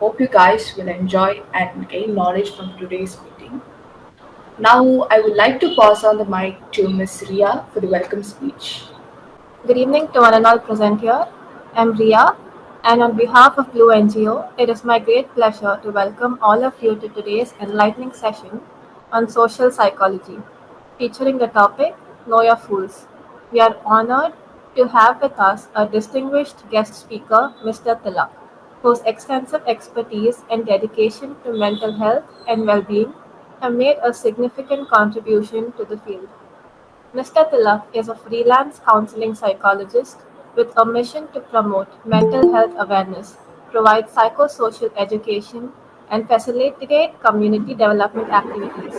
Hope you guys will enjoy and gain knowledge from today's meeting. Now, I would like to pass on the mic to Ms. Ria for the welcome speech. Good evening to one and all present here. I'm Ria, and on behalf of Blue NGO, it is my great pleasure to welcome all of you to today's enlightening session on social psychology, featuring the topic Know Your Fools. We are honored to have with us a distinguished guest speaker, Mr. Tilak, whose extensive expertise and dedication to mental health and well being have made a significant contribution to the field. Mr. Tilak is a freelance counseling psychologist with a mission to promote mental health awareness, provide psychosocial education, and facilitate community development activities.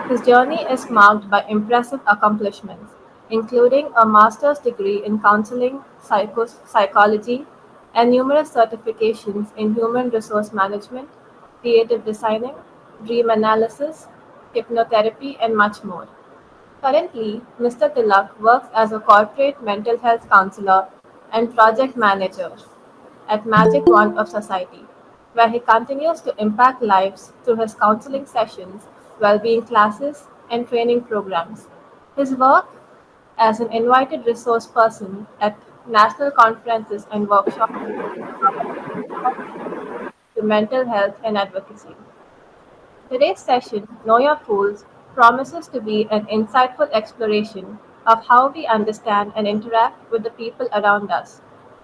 His journey is marked by impressive accomplishments, including a master's degree in counseling psychology and numerous certifications in human resource management, creative designing, dream analysis, hypnotherapy, and much more. Currently, Mr. Tilak works as a corporate mental health counselor and project manager at Magic Wand of Society, where he continues to impact lives through his counseling sessions, well-being classes, and training programs. His work as an invited resource person at national conferences and workshops to mental health and advocacy. Today's session, Know Your Fools, promises to be an insightful exploration of how we understand and interact with the people around us.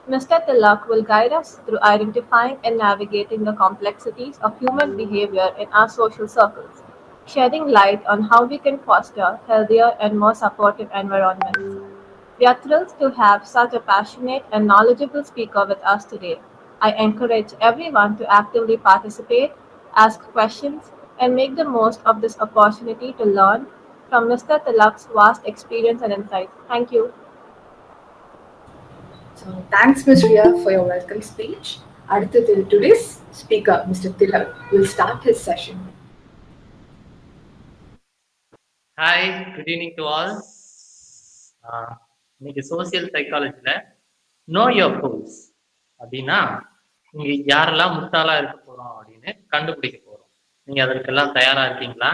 Mr. Tilak will guide us through identifying and navigating the complexities of human behavior in our social circles, shedding light on how we can foster healthier and more supportive environments. We are thrilled to have such a passionate and knowledgeable speaker with us today. I encourage everyone to actively participate, ask questions, and make the most of this opportunity to learn from Mr. Tilak's vast experience and insight. Thank you. So, thanks, Ms. Ria, for your welcome speech. அடுத்தது today's speaker, Mr. Tilak, will start his session. Hi, good evening to all. இன்னைக்கு social சைக்காலஜில know your fools அப்படின்னா இங்க யாரெல்லாம் முட்டாளா இருக்க போறோம் அப்படின்னு கண்டுபிடிக்க போறோம். நீங்க அதற்கெல்லாம் தயாரா இருக்கீங்களா?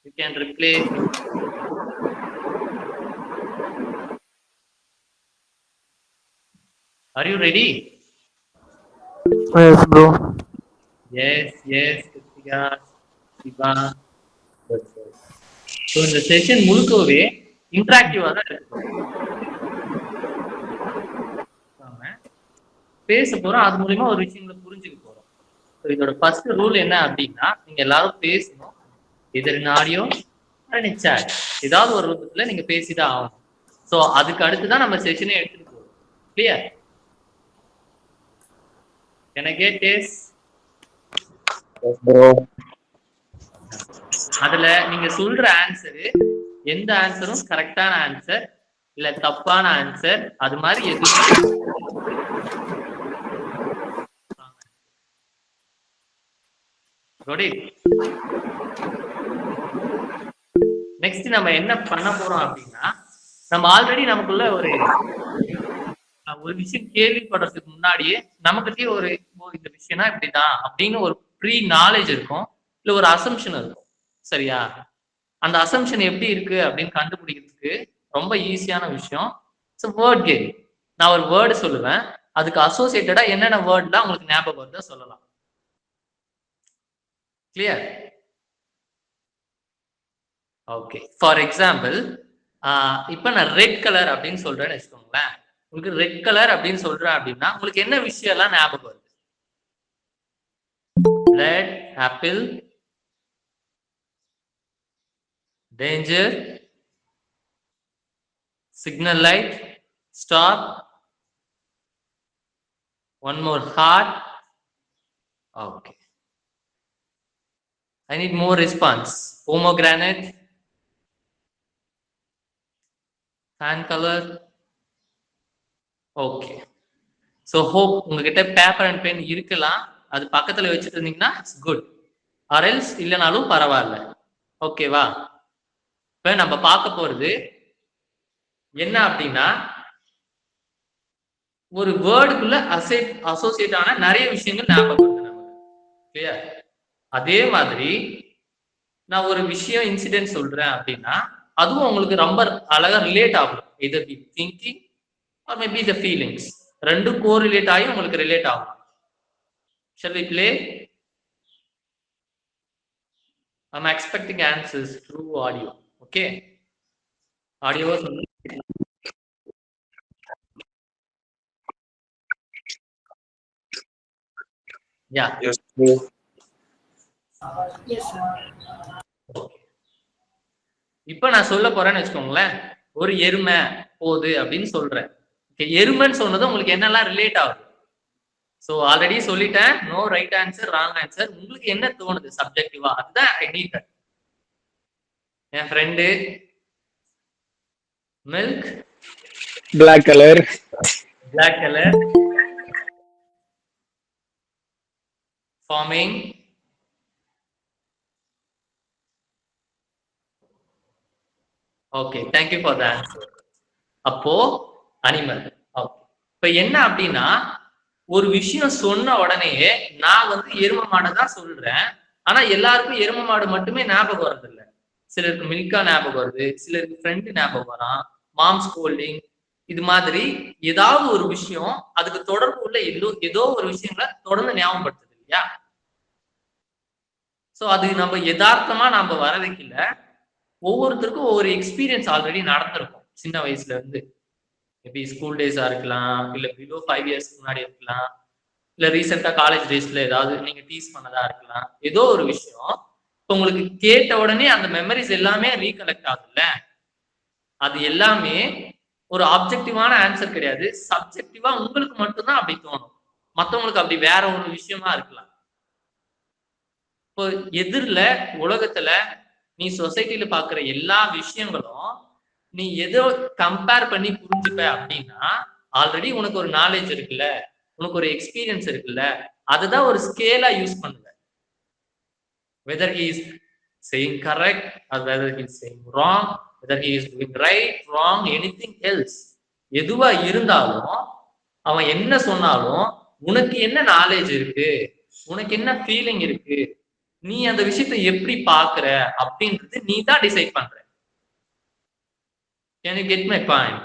You can replace. Are you ready? Yes, bro. Yes Kiruthika, Siva. So இந்த செஷன் முழுக்கவே இன்ட்ராக்டிவா தான் இருக்கு. பேச போறோம், அது மூலியமா ஒரு விஷயங்களை புரிஞ்சுக்க போறோம். ஸோ இதோட ஃபர்ஸ்ட் ரூல் என்ன அப்படின்னா, நீங்க எல்லாரும் பேசணும். எதிர் ஆடியோ சாட் ஏதாவது ஒரு ரூபத்துல நீங்க பேசிதான் ஆகணும். ஸோ அதுக்கு அடுத்துதான் நம்ம செஷனே எடுத்துட்டு போறோம். Clear? Can I get this? Yes, bro. அதுல நீங்க சொல்ற ஆன்சரு எந்த ஆன்சரும் கரெக்டான ஆன்சர் இல்ல தப்பான ஆன்சர் அது மாதிரி எதுவும். நெக்ஸ்ட் நம்ம என்ன பண்ண போறோம் அப்படின்னா, நம்ம ஆல்ரெடி நமக்குள்ள ஒரு விஷயம் கேள்விப்படுறதுக்கு முன்னாடியே நமக்கிட்டே இந்த விஷயம்னா இப்படிதான் அப்படின்னு ஒரு ப்ரீ நாலேஜ் இருக்கும், இல்ல ஒரு அசம்ஷன் இருக்கும். சரியா? அந்த அசம்ஷன் எப்படி இருக்கு அப்படின்னு கண்டுபிடிக்கிறதுக்கு ரொம்ப ஈஸியான விஷயம் வேர்ட் கேம். நான் ஒரு வேர்டு சொல்லுவேன், அதுக்கு அசோசியேட்டடா என்னென்ன வேர்ட்லாம் உங்களுக்கு ஞாபகம் வருதோ சொல்லலாம். கிளியர்? ஓகே. ஃபார் எக்ஸாம்பிள், இப்ப நான் ரெட் கலர் அப்படின்னு சொல்றேன்னு வச்சுக்கோங்களேன். உங்களுக்கு ரெட் கலர் அப்படின்னு சொல்றேன் அப்படின்னா உங்களுக்கு என்ன விஷயம் எல்லாம் ஞாபகம் வருது? Red apple, danger, signal light, stop, one more heart. Okay, I need more response. Pomegranate, fan color. Okay, so hope உங்ககிட்ட பேப்பர் அண்ட் பென் இருக்கலாம், அது பக்கத்துல வச்சுட்டு இருந்தீங்கன்னா இட்ஸ் குட், ஆர் எல்ஸ் இல்லைனாலும் பரவாயில்ல. ஓகேவா? இப்ப நம்ம பார்க்க போறது என்ன அப்படின்னா, ஒரு வேர்டுக்குள்ள அசோசியேட் ஆன நிறைய விஷயங்கள் ஞாபகம் வருது நமக்கு. கிளியர்? அதே மாதிரி நான் ஒரு விஷயம் இன்சிடென்ட் சொல்றேன் அப்படின்னா அதுவும் உங்களுக்கு ரொம்ப அழகா ரிலேட் ஆகும். Either the thinking or maybe the feelings, ரெண்டும் கோரிலேட் ஆகி உங்களுக்கு ரிலேட் ஆகும். Shall we play? I'm expecting answers through audio. Okay? Audio was yeah. Yes, bro. Yes, sir. இப்ப நான் சொல்ல போறேன்னு வச்சுக்கோங்களேன். ஒரு எருமை போகுது அப்படின்னு சொல்றேன். எருமைன்னு சொன்னது உங்களுக்கு என்னெல்லாம் ரிலேட் ஆகுது? ஸோ ஆல்ரெடி சொல்லிட்டேன், no right answer, wrong answer. உங்களுக்கு என்ன தோணுது சப்ஜெக்டிவா? அதுதான் ஐ நீட். என் friend milk, Black color. Black colour, farming, okay, thank you for the answer. அப்போ அனிமல். ஓகே, இப்ப என்ன அப்படின்னா ஒரு விஷயம் சொன்ன உடனேயே நான் வந்து எரும மாடை தான் சொல்றேன். ஆனா எல்லாருக்கும் எரும மாடு மட்டுமே ஞாபகம் வர்றது இல்லை. சிலருக்கு மில்கா ஞாபகம் வருது, சிலருக்கு ஃப்ரெண்டு ஞாபகம் வரான், மாம் ஸ்கோல்டிங், இது மாதிரி ஏதாவது ஒரு விஷயம் அதுக்கு தொடர்பு உள்ள ஏதோ ஒரு விஷயங்களை தொடர்ந்து ஞாபகப்படுத்துது இல்லையா? சோ அது நம்ம யதார்த்தமா நாம வர வைக்கல. ஒவ்வொருத்தருக்கும் ஒவ்வொரு எக்ஸ்பீரியன்ஸ் ஆல்ரெடி நடந்திருக்கும் சின்ன வயசுல இருந்து. மேபி ஸ்கூல் டேஸா இருக்கலாம், இல்ல பிலோ 5 years முன்னாடி இருக்கலாம், இல்ல ரீசெண்டா காலேஜ் டேஸ்ல ஏதாவது நீங்க டீஸ் பண்ணதா இருக்கலாம். ஏதோ ஒரு விஷயம் இப்ப உங்களுக்கு கேட்ட உடனே அந்த மெமரிஸ் எல்லாமே ரீகலெக்ட் ஆகுதுல்ல, அது எல்லாமே ஒரு ஆப்ஜெக்டிவான ஆன்சர் கிடையாது. சப்ஜெக்டிவா உங்களுக்கு மட்டும்தான் அப்படி தோணும், மத்தவங்களுக்கு அப்படி வேற ஒரு விஷயமா இருக்கலாம். இப்போ எதிரில உலகத்துல நீ சொசைட்டில பாக்குற எல்லா விஷயங்களும் நீ எதோ கம்பேர் பண்ணி புரிஞ்சுப்ப அப்படின்னா ஆல்ரெடி உனக்கு ஒரு நாலேஜ் இருக்குல்ல, உனக்கு ஒரு எக்ஸ்பீரியன்ஸ் இருக்குல்ல, அதுதான் ஒரு ஸ்கேலா யூஸ் பண்ணுவ. whether he is saying correct or whether he is saying wrong, whether he is doing right, wrong, anything else, எதுவா இருந்தாலும் அவன் என்ன சொன்னாலும் உனக்கு என்ன நாலேஜ் இருக்கு, உனக்கு என்ன ஃபீலிங் இருக்கு, நீ அந்த விஷயத்தை எப்படி பாக்குற அப்படின்றது நீ தான் டிசைட் பண்ற. Can you get my point?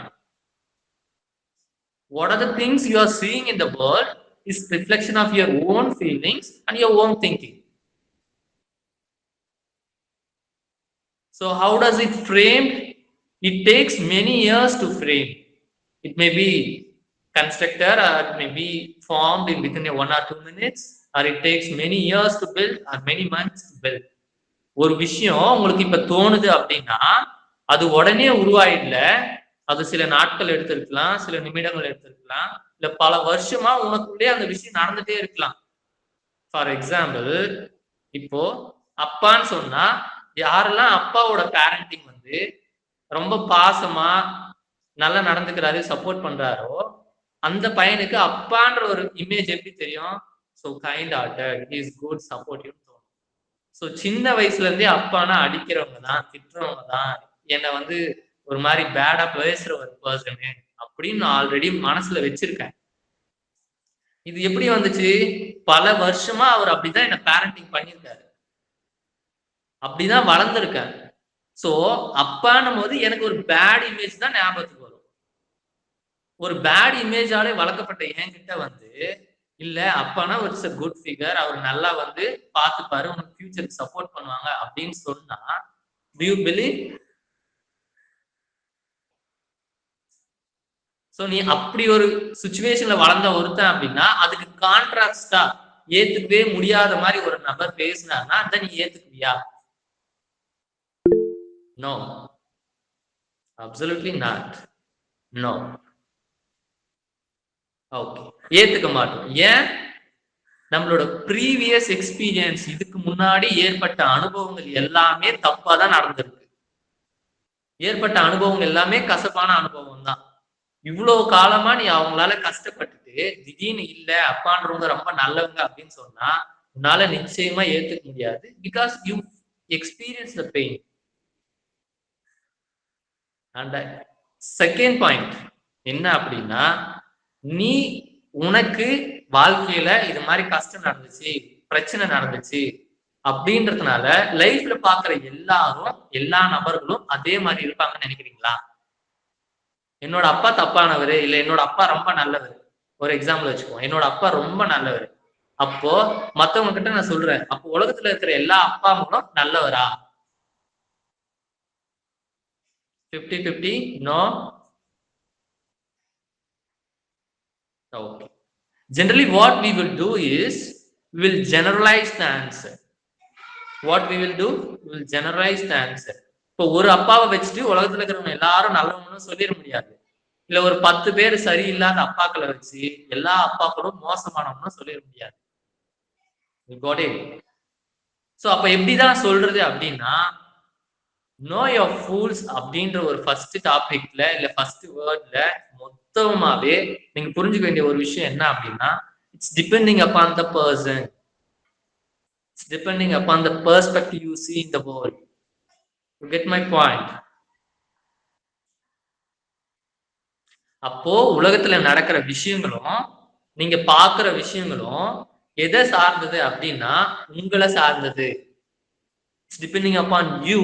What are the things you are seeing in the world is reflection of your own feelings and your own thinking. So how does it frame? It takes many years to frame. It may be constructed or it may be formed in within 1 or 2 minutes, or it takes many years to build or many months to build. ஒரு விஷயம் உங்களுக்கு இப்ப தோணுது அப்படின்னா அது உடனே உருவாயிடல, அது சில நாட்கள் எடுத்திருக்கலாம், சில நிமிடங்கள் எடுத்திருக்கலாம், இல்ல பல வருஷமா உனக்குள்ளே அந்த விஷயம் நடந்துட்டே இருக்கலாம். ஃபார் எக்ஸாம்பிள், இப்போ அப்பான்னு சொன்னா யாரெல்லாம் அப்பாவோட பேரண்டிங் வந்து ரொம்ப பாசமா நல்லா நடந்துக்கிறாரு, சப்போர்ட் பண்றாரோ அந்த பையனுக்கு அப்பான்ற ஒரு இமேஜ் எப்படி தெரியும்? So kind hearted, he is good, supportive தோணும். ஸோ சின்ன வயசுல இருந்தே அப்பானா அடிக்கிறவங்க தான், திட்டுறவங்க தான், என்னை வந்து ஒரு மாதிரி பேடா பேசுற ஒரு பர்சனு அப்படின்னு ஆல்ரெடி மனசுல வச்சிருக்கேன். இது எப்படி வந்துச்சு? பல வருஷமா அவர் அப்படிதான் என்ன பேரண்டிங் பண்ணியிருக்காரு, அப்படிதான் வளர்ந்துருக்கேன். சோ அப்பானும் போது எனக்கு ஒரு பேட் இமேஜ் தான் ஞாபகத்துக்கு வரும். ஒரு பேட் இமேஜாலே வளர்க்கப்பட்ட என்கிட்ட வந்து இல்ல அப்பானா இட்ஸ் a குட் ஃபிகர், அவர் நல்லா வந்து பார்த்துப்பாரு, உனக்கு ஃபியூச்சருக்கு சப்போர்ட் பண்ணுவாங்க அப்படின்னு சொன்னா do you believe? சோ நீ அப்படி ஒரு சிச்சுவேஷன்ல வளர்ந்த ஒருத்தன் அப்படின்னா அதுக்கு கான்ட்ராஸ்டா ஏத்துக்கவே முடியாத மாதிரி ஒரு நபர் பேசினார்னா அதை நீ ஏத்துக்குவியா? No, absolutely not. No, okay, ஏத்துக்க மாட்டோம். ஏன்? நம்மளோட ப்ரீவியஸ் எக்ஸ்பீரியன்ஸ், இதுக்கு முன்னாடி ஏற்பட்ட அனுபவங்கள் எல்லாமே தப்பா தான் நடந்திருக்கு. ஏற்பட்ட அனுபவங்கள் எல்லாமே கசப்பான அனுபவம் தான். இவ்வளவு காலமா நீ அவங்களால கஷ்டப்பட்டுட்டு திடீர்னு இல்ல அப்பான்றவங்க ரொம்ப நல்லவங்க அப்படின்னு சொன்னா உன்னால நிச்சயமா ஏத்துக்க முடியாது. Because you experience the pain. And second point என்ன அப்படின்னா, நீ உனக்கு வாழ்க்கையில இது மாதிரி கஷ்டம் நடந்துச்சு, பிரச்சனை நடந்துச்சு அப்படின்றதுனால லைஃப்ல பாக்குற எல்லா நபர்களும் அதே மாதிரி இருப்பாங்கன்னு நினைக்கிறீங்களா? என்னோட அப்பா தப்பானவர், இல்ல என்னோட அப்பா ரொம்ப நல்லவர். ஒரு எக்ஸாம்பிள் வச்சுக்கோ, என்னோட அப்பா ரொம்ப நல்லவர். அப்போ மத்தவங்க கிட்ட நான் சொல்றேன், அப்போ உலகத்துல இருக்கிற எல்லா அப்பாங்களும் நல்லவரா? 50-50? No. Okay. Generally, what we will do is we will generalize the answer. What we will do? We will generalize the answer. இப்போ ஒரு அப்பாவை வச்சுட்டு உலகத்துல இருக்கிறவங்க எல்லாரும் நல்லவங்கன்னு சொல்லிட முடியாது. இல்ல ஒரு 10 பேர் சரியில்லாத அப்பாக்களை வச்சு எல்லா அப்பாக்களும் மோசமானவங்கன்னு சொல்லிட முடியாது. சோ அப்ப எப்படிதான் சொல்றது அப்படின்னா, நோ யோர் ஃபூல்ஸ் அப்படின்ற ஒரு ஃபர்ஸ்ட் டாபிக்ல இல்ல ஃபர்ஸ்ட் வேர்ட்ல மொத்தமாவே நீங்க புரிஞ்சுக்க வேண்டிய ஒரு விஷயம் என்ன அப்படின்னா, it's depending upon the person. It's depending upon the perspective you see in the world. You get my point? அப்போ உலகத்துல நடக்கிற விஷயங்களும் நீங்க பாக்குற விஷயங்களும் எதை சார்ந்தது அப்படின்னா உங்களை சார்ந்தது. It's depending upon you,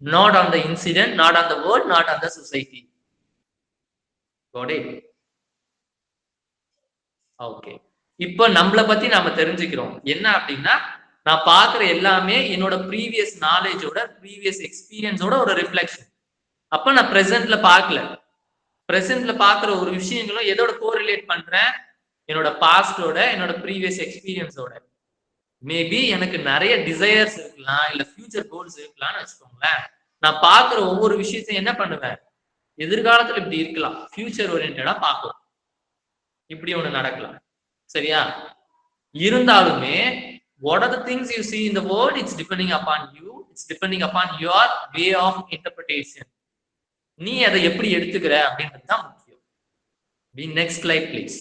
not on the incident, not on the world, not on the society. Got it? Okay. இப்போ நம்மளை பத்தி நாம தெரிஞ்சுக்கிறோம் என்ன அப்படின்னா, நான் பாக்குற எல்லாமே என்னோட ப்ரீவியஸ் நாலேஜோட ப்ரீவியஸ் எக்ஸ்பீரியன்ஸோட ஒரு ரிஃப்ளெக்ஷன். அப்ப நான் பிரசன்ட்ல பார்க்கல. பிரசன்ட்ல பாக்குற ஒரு விஷயங்களும் எதோட கோரிலேட் பண்றேன்? என்னோட பாஸ்டோட, என்னோட ப்ரீவியஸ் எக்ஸ்பீரியன்ஸோட. மேபி எனக்கு நிறைய டிசையர்ஸ் இருக்கலாம், இல்ல ஃபியூச்சர் கோல்ஸ் இருக்கலாம்னு வச்சுக்கோங்களேன். நான் பாக்குற ஒவ்வொரு விஷயத்தையும் என்ன பண்ணுவேன்? எதிர்காலத்துல இப்படி இருக்கலாம், ஃபியூச்சர் ஓரியன்டா பார்க்கலாம், இப்படி ஒண்ணு நடக்கலாம். சரியா? இருந்தாலுமே what are the things you see in the world? It's depending upon you. It's depending upon your way of interpretation. நீ அதை எப்படி எடுத்துக்கிற அப்படின்றது தான் முக்கியம். Be next slide please.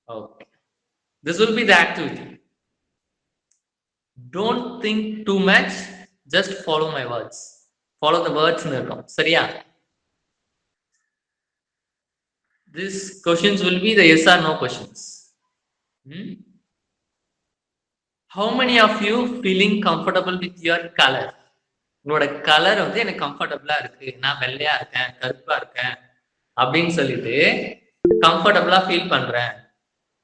Okay. This will be the activity. Don't think too much, just follow my words. Follow the words னு இருக்கும். சரியா? These questions will be the yes or no questions. How many of you feeling comfortable with your color? உங்களோட colour வந்து எனக்கு கம்ஃபர்டபுளா இருக்கு, நான் வெள்ளையா இருக்கேன், கருப்பா இருக்கேன் அப்படின்னு சொல்லிட்டு கம்ஃபர்டபுளா ஃபீல் பண்றேன்.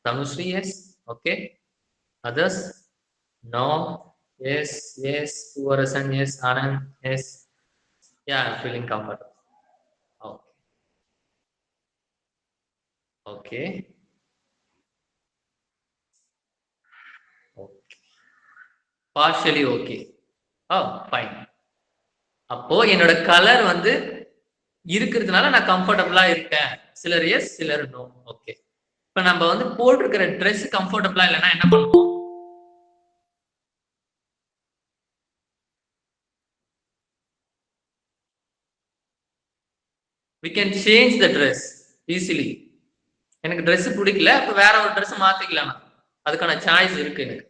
Dhanushree yes. Okay. Others no. Yes yes. Poovarasan yes. Anand yes. Yeah, I am feeling comfortable. Okay. Okay. Okay. Partially okay. Oh fine. அப்போ என்னோட கலர் வந்து இருக்கிறதுனால நான் கம்ஃபர்டபுளா இருக்கேன். சிலர் எஸ், சிலர் நோ. ஓகே. இப்ப நம்ம வந்து போட்டிருக்கிற ட்ரெஸ் கம்ஃபர்டபுளா இல்லைன்னா என்ன பண்ணுவோம்? we can change the dress easily. எனக்கு ட்ரெஸ் பிடிக்கல, அப்ப வேற ஒரு ட்ரெஸ் மாத்திக்கலாம். அதுக்கான சாய்ஸ் இருக்கு எனக்கு.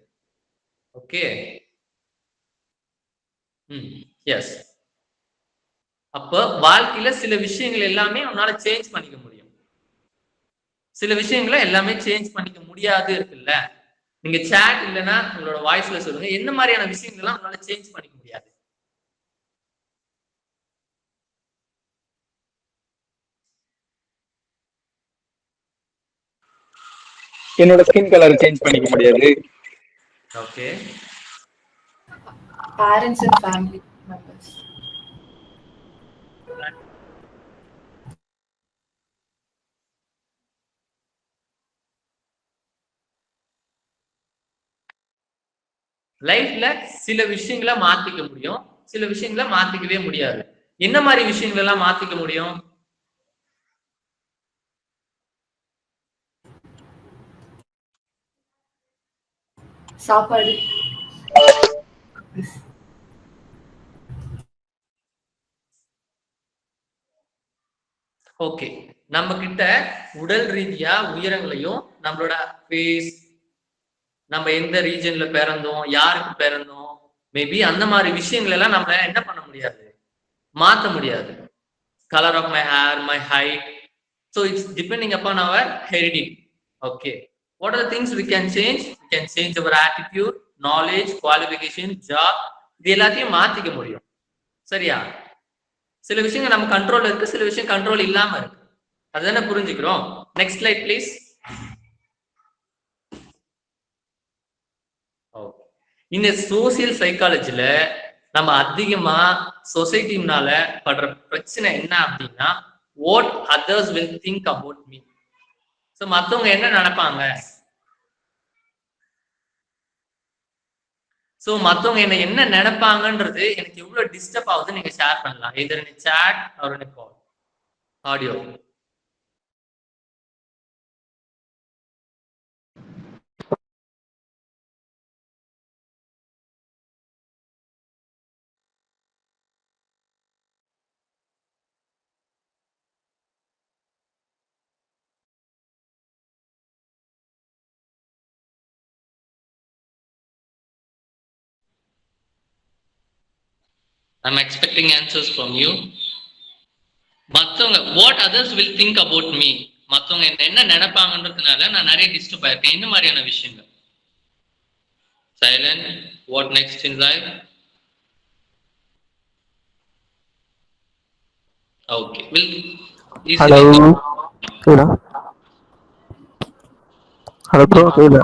ஓகே. எஸ். அப்ப வாழ்க்கையில சில விஷயங்கள் எல்லாமே உன்னால சேஞ்ச் பண்ணிக்க முடியும், சில விஷயங்களை எல்லாமே சேஞ்ச் பண்ணிக்க முடியாது இருக்குல்ல. நீங்க சாட் இல்லைன்னா உங்களோட வாய்ஸ்ல சொல்லுங்க, என்ன மாதிரியான விஷயங்கள் எல்லாம் உங்களால சேஞ்ச் பண்ணிக்க முடியாது? என்னோட ஸ்கின் கலர் சேஞ்ச் பண்ணிக்க முடியாது. Okay. Parents and family members. லைஃப்ல சில விஷயங்களை மாத்திக்க முடியும், சில விஷயங்களை மாத்திக்கவே முடியாது. என்ன மாதிரி விஷயங்கள் எல்லாம் மாத்திக்க முடியும்? சாப்பாடு. ஓகே. நம்ம கிட்ட உடல் ரீதியா உயரங்களையும் நம்மளோட ஃபேஸ், நம்ம எந்த ரீஜன்ல பிறந்தோம், யாருக்கு பிறந்தோம், மேபி அந்த மாதிரி விஷயங்கள் எல்லாம் நம்ம என்ன பண்ண முடியாது, மாத்த முடியாது. Colour of my hair, my height, so it's depending upon our heredity. Okay, what are the things we can change? We can change our attitude, knowledge, qualification, job, இது எல்லாத்தையும் மாத்திக்க முடியும். சரியா? சில விஷயங்கள் நம்ம கண்ட்ரோல் இருக்கு, சில விஷயம் கண்ட்ரோல் இல்லாம இருக்கு. அதுதானே புரிஞ்சுக்கிறோம். Next slide please. இந்த சோசியல் சைக்காலஜில நம்ம அதிகமா சொசைட்டினால படுற பிரச்சனை என்ன அப்படின்னா, what others will think about me. So மற்றவங்க என்ன நினைப்பாங்க, ஸோ மற்றவங்க என்ன நினைப்பாங்கன்றது எனக்கு எவ்வளவு டிஸ்டர்ப் ஆகுது நீங்க ஷேர் பண்ணலாம். Either in chat or in call audio. I'm expecting answers from you. மற்றவங்க what others will think about me, மற்றவங்க என்ன நினைப்பாங்கன்றதுனால நான் நிறைய டிஸ்டர்ப் ஆயிருக்கேன். இந்த மாதிரியான விஷயங்கள். Silent. What next in life? Okay, will hello கேக்குதா? ஹலோ ப்ரோ கேக்குதா?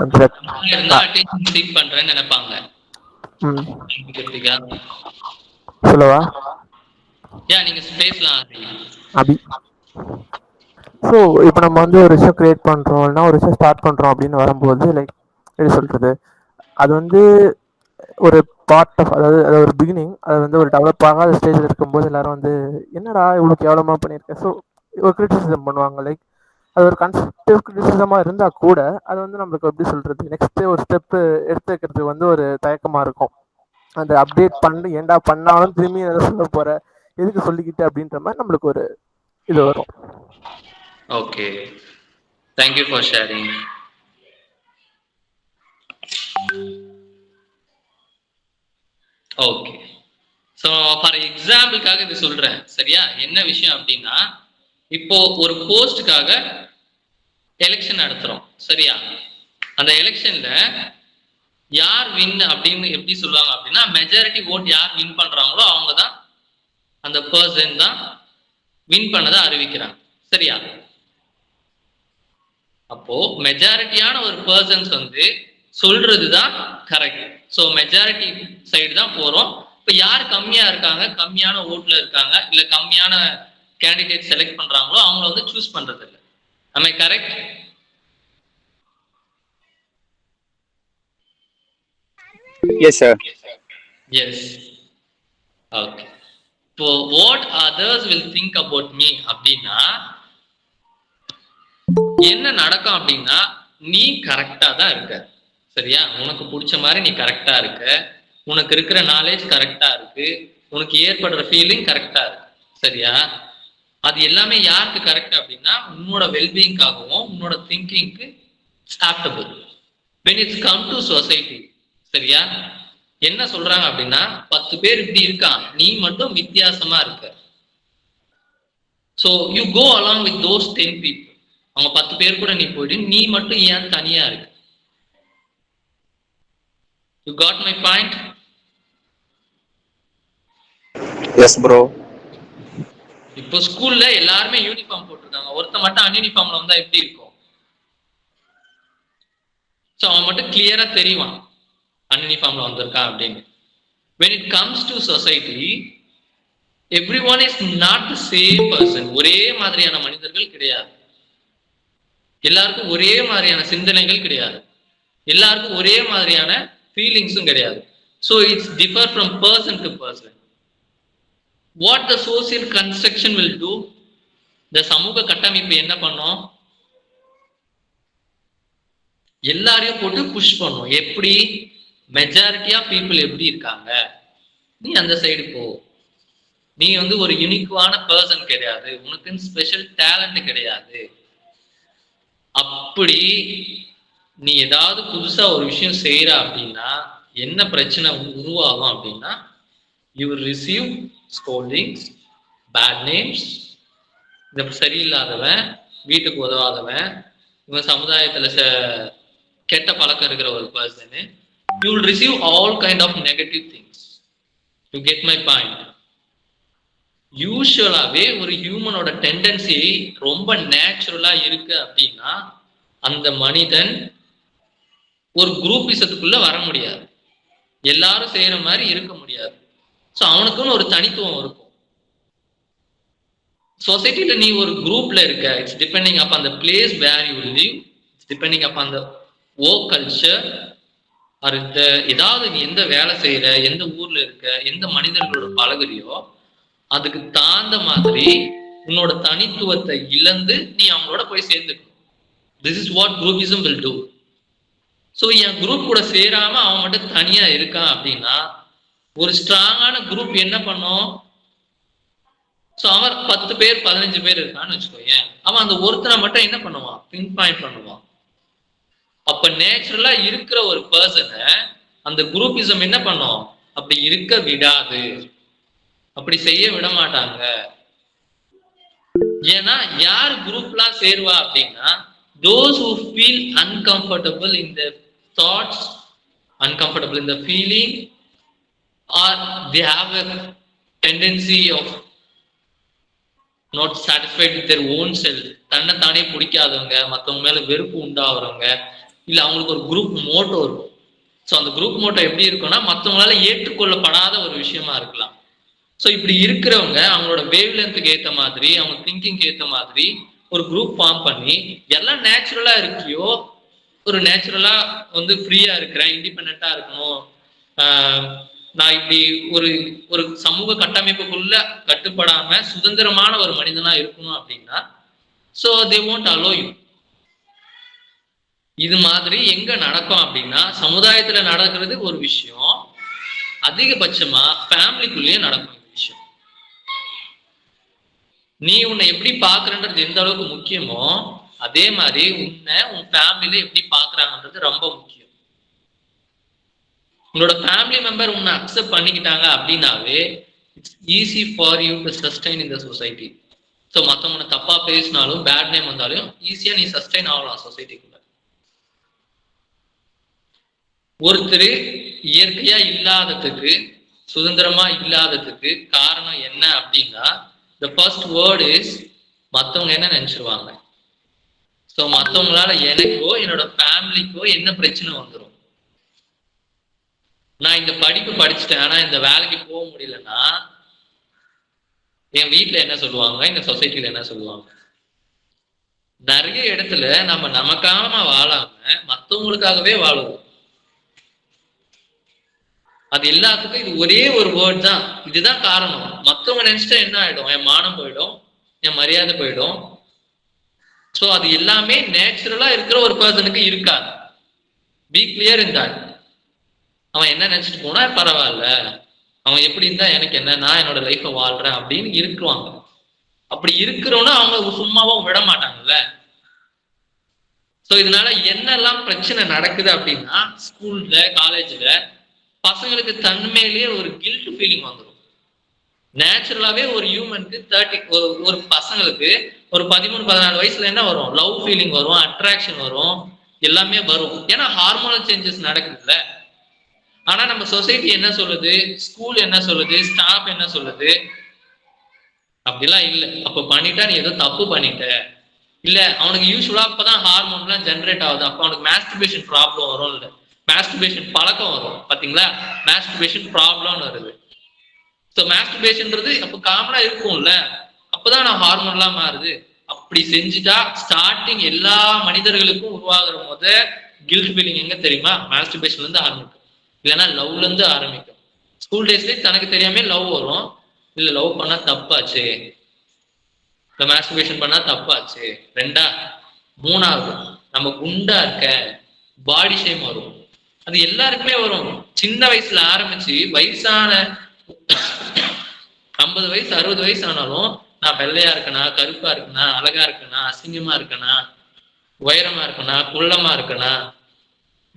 இருந்தா அட்டென்ஷன் சீக் பண்றேன்னு நினைப்பாங்க. சொல்லவா? நீங்க பேசலாம் அபி. ஸோ இப்போ நம்ம வந்து ஒரு விஷயம் கிரியேட் பண்ணுறோம், இல்லைனா ஒரு விஷயம் ஸ்டார்ட் பண்ணுறோம் அப்படின்னு வரும்போது லைக் எப்படி சொல்கிறது, அது வந்து ஒரு பார்ட் ஆஃப், அதாவது அது ஒரு பிகினிங், அது வந்து ஒரு டெவலப் ஆகாத ஸ்டேஜில் இருக்கும்போது எல்லாரும் வந்து என்னடா இவ்வளோ கேவலமாக பண்ணியிருக்கேன், ஸோ ஒரு கிரிட்டிசிசம் பண்ணுவாங்க. லைக் அது ஒரு கன்ஸ்ட்ரக்டிவ் கிரிட்டிசிசமாக இருந்தால் கூட அது வந்து நம்மளுக்கு எப்படி சொல்கிறது, நெக்ஸ்ட்டு ஒரு ஸ்டெப்பு எடுத்து வைக்கிறதுக்கு வந்து ஒரு தயக்கமாக இருக்கும். அந்த அப்டேட் பண்ணி ஏண்டா பண்ணாலும் திரும்பி எதை சொல்ல போகிற, எதுக்கு சொல்லிக்கிட்டு அப்படின்ற மாதிரி நம்மளுக்கு ஒரு இது வரும். Okay, thank you for sharing. Okay, so for எக்ஸாம்பிளுக்காக இது சொல்றேன். சரியா? என்ன விஷயம் அப்படின்னா, இப்போ ஒரு போஸ்டுக்காக எலெக்ஷன் நடத்துறோம். சரியா? அந்த எலெக்ஷன்ல யார் வின் அப்படின்னு எப்படி சொல்லுவாங்க அப்படின்னா, மெஜாரிட்டி ஓட் யார் வின் பண்றாங்களோ அவங்க தான், அந்த பர்சன் தான் வின் பண்ணதை அறிவிக்கிறாங்க. சரியா? அப்போ மெஜாரிட்டியான ஒரு பர்சன்ஸ் வந்து சொல்றதுதான் கரெக்ட். ஸோ மெஜாரிட்டி சைடு தான் போறோம். இப்போ யார் கம்மியா இருக்காங்க, கம்மியான ஓட்ல இருக்காங்க, இல்ல கம்மியான கேண்டிடேட் செலக்ட் பண்றாங்களோ அவங்கள வந்து சூஸ் பண்றது இல்லை. am I correct? Yes sir. Yes. Okay. So what others will think about me அப்படின்னா என்ன நடக்கும் அப்படின்னா, நீ கரெக்டா தான் இருக்க. சரியா? உனக்கு பிடிச்ச மாதிரி நீ கரெக்டா இருக்க, உனக்கு இருக்கிற நாலேஜ் கரெக்டா இருக்கு, உனக்கு ஏற்படுற ஃபீலிங் கரெக்டா இருக்கு. சரியா? அது எல்லாமே யாருக்கு கரெக்ட் அப்படின்னா, உன்னோட வெல்பீயிங்காகவும் உன்னோட திங்கிங்க்கு ஆப்டபிள். when it's come to society. சரியா? என்ன சொல்றாங்க அப்படின்னா, 10 பேர் இப்படி இருக்கான், நீ மட்டும் வித்தியாசமா இருக்க. so you go along with those 10 people. அவங்க 10 பேர் கூட நீ போயிட்டு நீ மட்டும் ஏன் தனியா இருக்கு? you got my point? Yes bro. இப்போ ஸ்கூல்ல எல்லாருமே யூனிஃபார்ம் போட்டிருக்காங்க, ஒருத்த மட்டும் அன்யூனிஃபார்ம்ல வந்தா எப்படி இருக்கும்? ஸோ அவன் மட்டும் கிளியரா தெரியுவான் அன்யூனிஃபார்ம்ல வந்திருக்கான் அப்படின்னு. when it comes to society, everyone is not the same person. ஒரே மாதிரியான மனிதர்கள் கிடையாது, எல்லாருக்கும் ஒரே மாதிரியான சிந்தனைகள் கிடையாது, எல்லாருக்கும் ஒரே மாதிரியான ஃபீலிங்ஸும் கிடையாது. So it's differ from person to person. What the social construction will do, இந்த சமூக கட்டமைப்பு என்ன பண்ணும், எல்லாரையும் போட்டு புஷ் பண்ணும். எப்படி? மெஜாரிட்டி ஆஃப் பீப்புள் எப்படி இருக்காங்க, நீ அந்த சைடு போ. நீ வந்து ஒரு யூனிக்கான பர்சன் கிடையாது, உனக்குன்னு ஸ்பெஷல் டேலண்ட் கிடையாது. அப்படி நீ ஏதாவது புதுசா ஒரு விஷயம் செய்யற அப்படின்னா என்ன பிரச்சனை உருவாகும் அப்படின்னா, you will receive scoldings, bad names, இந்த சரியில்லாதவன், வீட்டுக்கு உதவாதவன், இவன் சமுதாயத்துல கெட்ட பழக்கம் இருக்கிற ஒரு person, you will receive all kind of negative things. To get my point. யூஸ்வலாவே ஒரு ஹியூமனோட டெண்டன்சி ரொம்ப நேச்சுரலா இருக்கு அப்படின்னா, அந்த மனிதன் ஒரு குரூப்பிசத்துக்குள்ள வர முடியாது, எல்லாரும் செய்யற மாதிரி இருக்க முடியாது. ஸோ அவனுக்குன்னு ஒரு தனித்துவம் இருக்கும். சொசைட்டில நீ ஒரு குரூப்ல இருக்க, it's depending upon the place where you live, it's depending upon the work culture, or ஏதாவது நீ எந்த வேலை செய்யற, எந்த ஊர்ல இருக்க, எந்த மனிதர்களோட பழகுறியோ அதுக்கு தாழ்ந்த மாதிரி உன்னோட தனித்துவத்தை இழந்து நீ அவங்களோட போய் சேர்ந்துக்கணும். This is what groupism will do. So என் குரூப் கூட சேராம அவன் மட்டும் தனியா இருக்கான் அப்படின்னா, ஒரு ஸ்ட்ராங்கான குரூப் என்ன பண்ணும்? ஸோ அவன் 10 பேர் 15 பேர் இருக்கான்னு வச்சுக்கோயேன், அவன் அந்த ஒருத்தனை மட்டும் என்ன பண்ணுவான்? பின் பாயிண்ட் பண்ணுவான். அப்ப நேச்சுரலா இருக்கிற ஒரு பர்சனை அந்த குரூப்பிசம் என்ன பண்ணும்? அப்படி இருக்க விடாது, அப்படி செய்ய விட மாட்டாங்க. ஏன்னா யார் குரூப்லாம் சேருவா அப்படின்னா, those who feel uncomfortable in their thoughts, uncomfortable in the feeling, or they have a tendency of not satisfied with their own self, தன்னைத்தானே பிடிக்காதவங்க, மற்றவங்க மேல வெறுப்பு உண்டாகிறவங்க, இல்ல அவங்களுக்கு ஒரு குரூப் மோட்டோ இருக்கும். ஸோ அந்த குரூப் மோட்டோ எப்படி இருக்கும்னா, மற்றவங்களால ஏற்றுக்கொள்ளப்படாத ஒரு விஷயமா இருக்கலாம். ஸோ இப்படி இருக்கிறவங்க அவங்களோட வேவ் லென்த்துக்கு ஏற்ற மாதிரி, அவங்க திங்கிங்க்கு ஏற்ற மாதிரி ஒரு குரூப் ஃபார்ம் பண்ணி, எல்லாம் நேச்சுரலா இருக்கியோ, ஒரு நேச்சுரலா வந்து ஃப்ரீயா இருக்கிறேன், இண்டிபெண்டா இருக்கணும், நான் இப்படி ஒரு ஒரு சமூக கட்டமைப்புக்குள்ள கட்டுப்படாம சுதந்திரமான ஒரு மனிதனா இருக்கணும் அப்படின்னா, so they won't allow you. இது மாதிரி எங்க நடக்கும் அப்படின்னா, சமுதாயத்துல நடக்கிறது ஒரு விஷயம், அதிகபட்சமா ஃபேமிலிக்குள்ளேயே நடக்கும் விஷயம். நீ உன்னை எப்படி பாக்குறன்றது எந்த அளவுக்கு முக்கியமோ, அதே மாதிரி உன்னை உன் ஃபேமிலியில எப்படி பாக்குறாங்கன்றது ரொம்ப முக்கியம். உங்களோட ஃபேமிலி மெம்பர் உன்னை அக்செப்ட் பண்ணிக்கிட்டாங்க அப்படின்னாவே, it's easy for you to sustain in the society. So மற்றவங்க தப்பா பேசினாலும், பேட் நேம் வந்தாலும் ஈஸியா நீ சஸ்டைன் ஆகலாம் சொசைட்டிக்குள்ள. ஒருத்தர் இயற்கையா இல்லாததுக்கு, சுதந்திரமா இல்லாததுக்கு காரணம் என்ன அப்படின்னா, the first word is மற்றவங்க என்ன நினைச்சிருவாங்க. ஸோ மற்றவங்களால எனக்கோ என்னோட ஃபேமிலிக்கோ என்ன பிரச்சனை வந்துடும். நான் இந்த படிப்பு படிச்சுட்டேன், ஆனா இந்த வேலைக்கு போக முடியலன்னா என் வீட்டுல என்ன சொல்லுவாங்க, இந்த சொசைட்டில என்ன சொல்லுவாங்க. நிறைய இடத்துல நம்ம நமக்காக வாழாம மற்றவங்களுக்காகவே வாழுவோம். அது எல்லாத்துக்கும் இது ஒரே ஒரு வேர்ட் தான், இதுதான் காரணம். மற்றவங்க நினைச்சிட்டா என்ன ஆயிடும்? என் மானம் போயிடும், என் மரியாதை போயிடும். ஸோ அது எல்லாமே நேச்சுரலா இருக்கிற ஒரு பர்சனுக்கு இருக்காது. B clear in that. அவன் என்ன நினைச்சிட்டு போனா பரவாயில்ல, அவன் எப்படி இருந்தா எனக்கு என்ன, நான் என்னோட லைஃப்பை வாழ்றேன் அப்படின்னு இருக்குவாங்க. அப்படி இருக்கிறோன்னா அவங்க சும்மாவும் விட மாட்டாங்கல்ல. ஸோ இதனால என்னெல்லாம் பிரச்சனை நடக்குது அப்படின்னா, ஸ்கூல்ல காலேஜ்ல பசங்களுக்கு தன்மையிலேயே ஒரு கில்ட் ஃபீலிங் வந்துடும். நேச்சுரலாவே ஒரு ஹியூமனுக்கு ஒரு பசங்களுக்கு ஒரு 13-14 வயசுல என்ன வரும்? லவ் ஃபீலிங் வரும், அட்ராக்ஷன் வரும், எல்லாமே வரும். ஏன்னா ஹார்மோனல் சேஞ்சஸ் நடக்குதுல்ல. ஆனா நம்ம சொசைட்டி என்ன சொல்லுது, ஸ்கூல் என்ன சொல்லுது, ஸ்டாஃப் என்ன சொல்லுது? அப்படிலாம் இல்லை. அப்ப பண்ணிட்டா நீ ஏதோ தப்பு பண்ணிட்ட. இல்ல அவனுக்கு யூஸ்வலா அப்பதான் ஹார்மோன்லாம் ஜென்ரேட் ஆகுது, அப்ப அவனுக்கு மாஸ்டர்பேஷன் ப்ராப்ளம் வரும். இல்ல மாஸ்டர்பேஷன் பழக்கம் வரும். பாத்தீங்களா, மாஸ்டர்பேஷன் ப்ராப்ளம்னு வருது. ஸோ மாஸ்டர்பேஷன்றது அப்போ காமனா இருக்கும்ல, அப்பதான் நான் ஹார்மோன்லாம் மாறுது. அப்படி செஞ்சுட்டா ஸ்டார்டிங் எல்லா மனிதர்களுக்கும் உருவாகிற கில்ட் ஃபீலிங் எங்க தெரியுமா? மாஸ்டர்பேஷன்ல இருந்து ஆரம்பிக்கும், இல்லைன்னா லவ்ல இருந்து ஆரம்பிக்கும். ஸ்கூல் டேஸ்லேயே தனக்கு தெரியாம லவ் வரும். இல்ல லவ் பண்ணா தப்பாச்சு, இந்த மாஸ்டர்பேஷன் பண்ணா தப்பாச்சு. 2, 3வது நம்ம குண்டா இருக்க, பாடி ஷேம் வரும். அது எல்லாருக்குமே வரும். சின்ன வயசுல ஆரம்பிச்சு வயசான 50 வயசு 60 வயசு ஆனாலும் நான் வெள்ளையா இருக்கனா, கருப்பா இருக்கனா, அழகா இருக்கனா, அசிங்கமா இருக்கனா, உயரமா இருக்கனா, குள்ளமா இருக்கனா,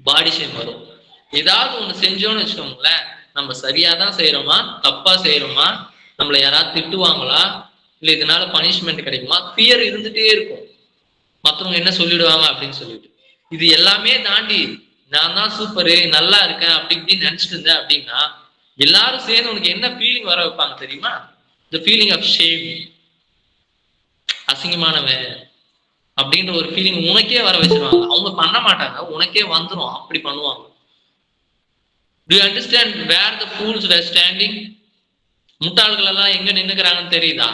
பாடி ஷேம் வரும். ஏதாவது ஒண்ணு செஞ்சோம்னு வச்சுக்கோங்களேன், நம்ம சரியா தான் செய்யறோமா தப்பா செய்யறோமா, நம்மள யாராவது திட்டுவாங்களா இல்ல இதனால பனிஷ்மெண்ட் கிடைக்குமா, ஃபியர் இருந்துட்டே இருக்கும். மற்றவங்க என்ன சொல்லிடுவாங்க அப்படின்னு சொல்லிட்டு. இது எல்லாமே தாண்டி நான் தான் சூப்பரு நல்லா இருக்கேன் அப்படி இப்படின்னு நினைச்சிட்டு இருந்தேன் அப்படின்னா எல்லாரும் சேர்ந்து உனக்கு என்ன ஃபீலிங் வர வைப்பாங்க தெரியுமா? த ஃபீலிங் ஆஃப் ஷேம், அசிங்கமானவன் அப்படின்ற ஒரு ஃபீலிங் உனக்கே வர வச்சிருவாங்க. அவங்க பண்ண மாட்டாங்க, உனக்கே வந்துடும், அப்படி பண்ணுவாங்க. Do you understand where the fools were standing? முட்டாள்கள் எல்லாம் எங்க நின்னுக்கிறாங்கன்னு தெரியுதா?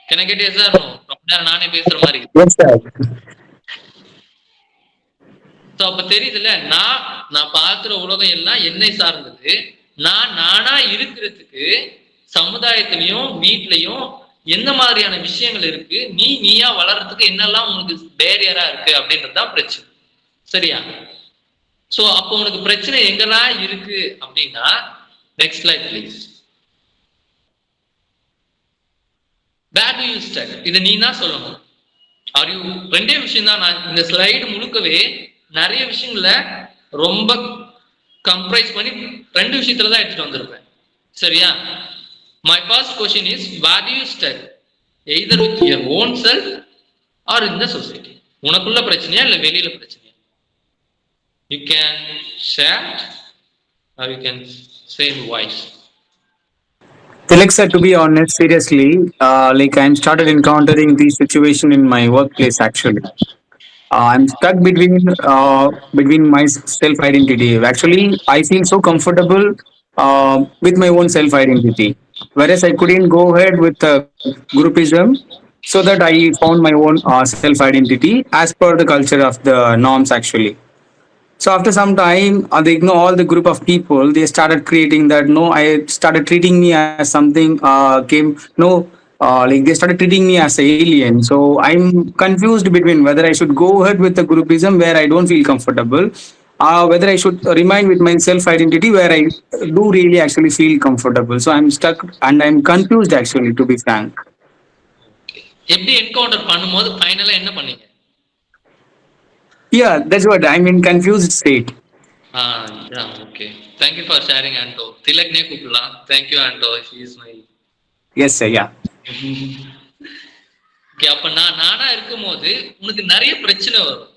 Can I get yes or no? ரொம்ப நேரம் நானே பேசுற மாதிரி. Yes, sir. So அப்ப தெரியுதுல்ல, நான் பார்க்கிற உலகம் எல்லாம் என்னை சார்ந்தது. நான் நானா இருக்கிறதுக்கு சமுதாயத்திலையும் வீட்லயும் எந்த மாதிரியான விஷயங்கள் இருக்கு, நீயா வளர்றதுக்கு என்னெல்லாம் உனக்கு பேரியரா இருக்கு அப்படின்றதுதான் பிரச்சனை. சரியா? சோ அப்போ உனக்கு பிரச்சனை எங்கெல்லாம் இருக்கு அப்படின்னா, next slide please. Where do you start? இதை நீ தான் சொல்லணும். ஆர் யூ ரெண்டே விஷயம் தான். நான் இந்த ஸ்லைடு முழுக்கவே நிறைய விஷயங்கள ரொம்ப கம்ப்ரைஸ் பண்ணி 2 விஷயத்துல தான் எடுத்துட்டு வந்திருப்பேன். சரியா? My first question is, where do you start? Either with your own self or in the society. உனக்குள்ள பிரச்சனையா இல்ல வெளியில பிரச்சனையா? You can share or you can say in voice. Alexa, to be honest, seriously, like I'm started encountering this situation in my workplace. Actually, I'm stuck between my self identity. Actually, I feel so comfortable with my own self identity, whereas I couldn't go ahead with groupism, so that I found my own self identity as per the culture of the norms. Actually. So after some time, they ignore all the group of people. They started creating that. No, I started treating me as something. Came no, like they started treating me as an alien. So I'm confused between whether I should go ahead with the groupism where I don't feel comfortable, whether I should remain with my self identity where I do really actually feel comfortable. So I'm stuck and I'm confused actually, to be frank. எப்படி encounter பண்ணும்போது ஃபைனலா என்ன பண்ணீங்க? Yeah, that's what I'm in confused state. Yeah, okay. Thank you for sharing, Anto. திலக்னே கூப்பிடலாம். Thank you, Anto. She is my. Yes, sir. Yeah. Okay, அப்ப நானா இருக்கும்போது உனக்கு நிறைய பிரச்சனை வரும்.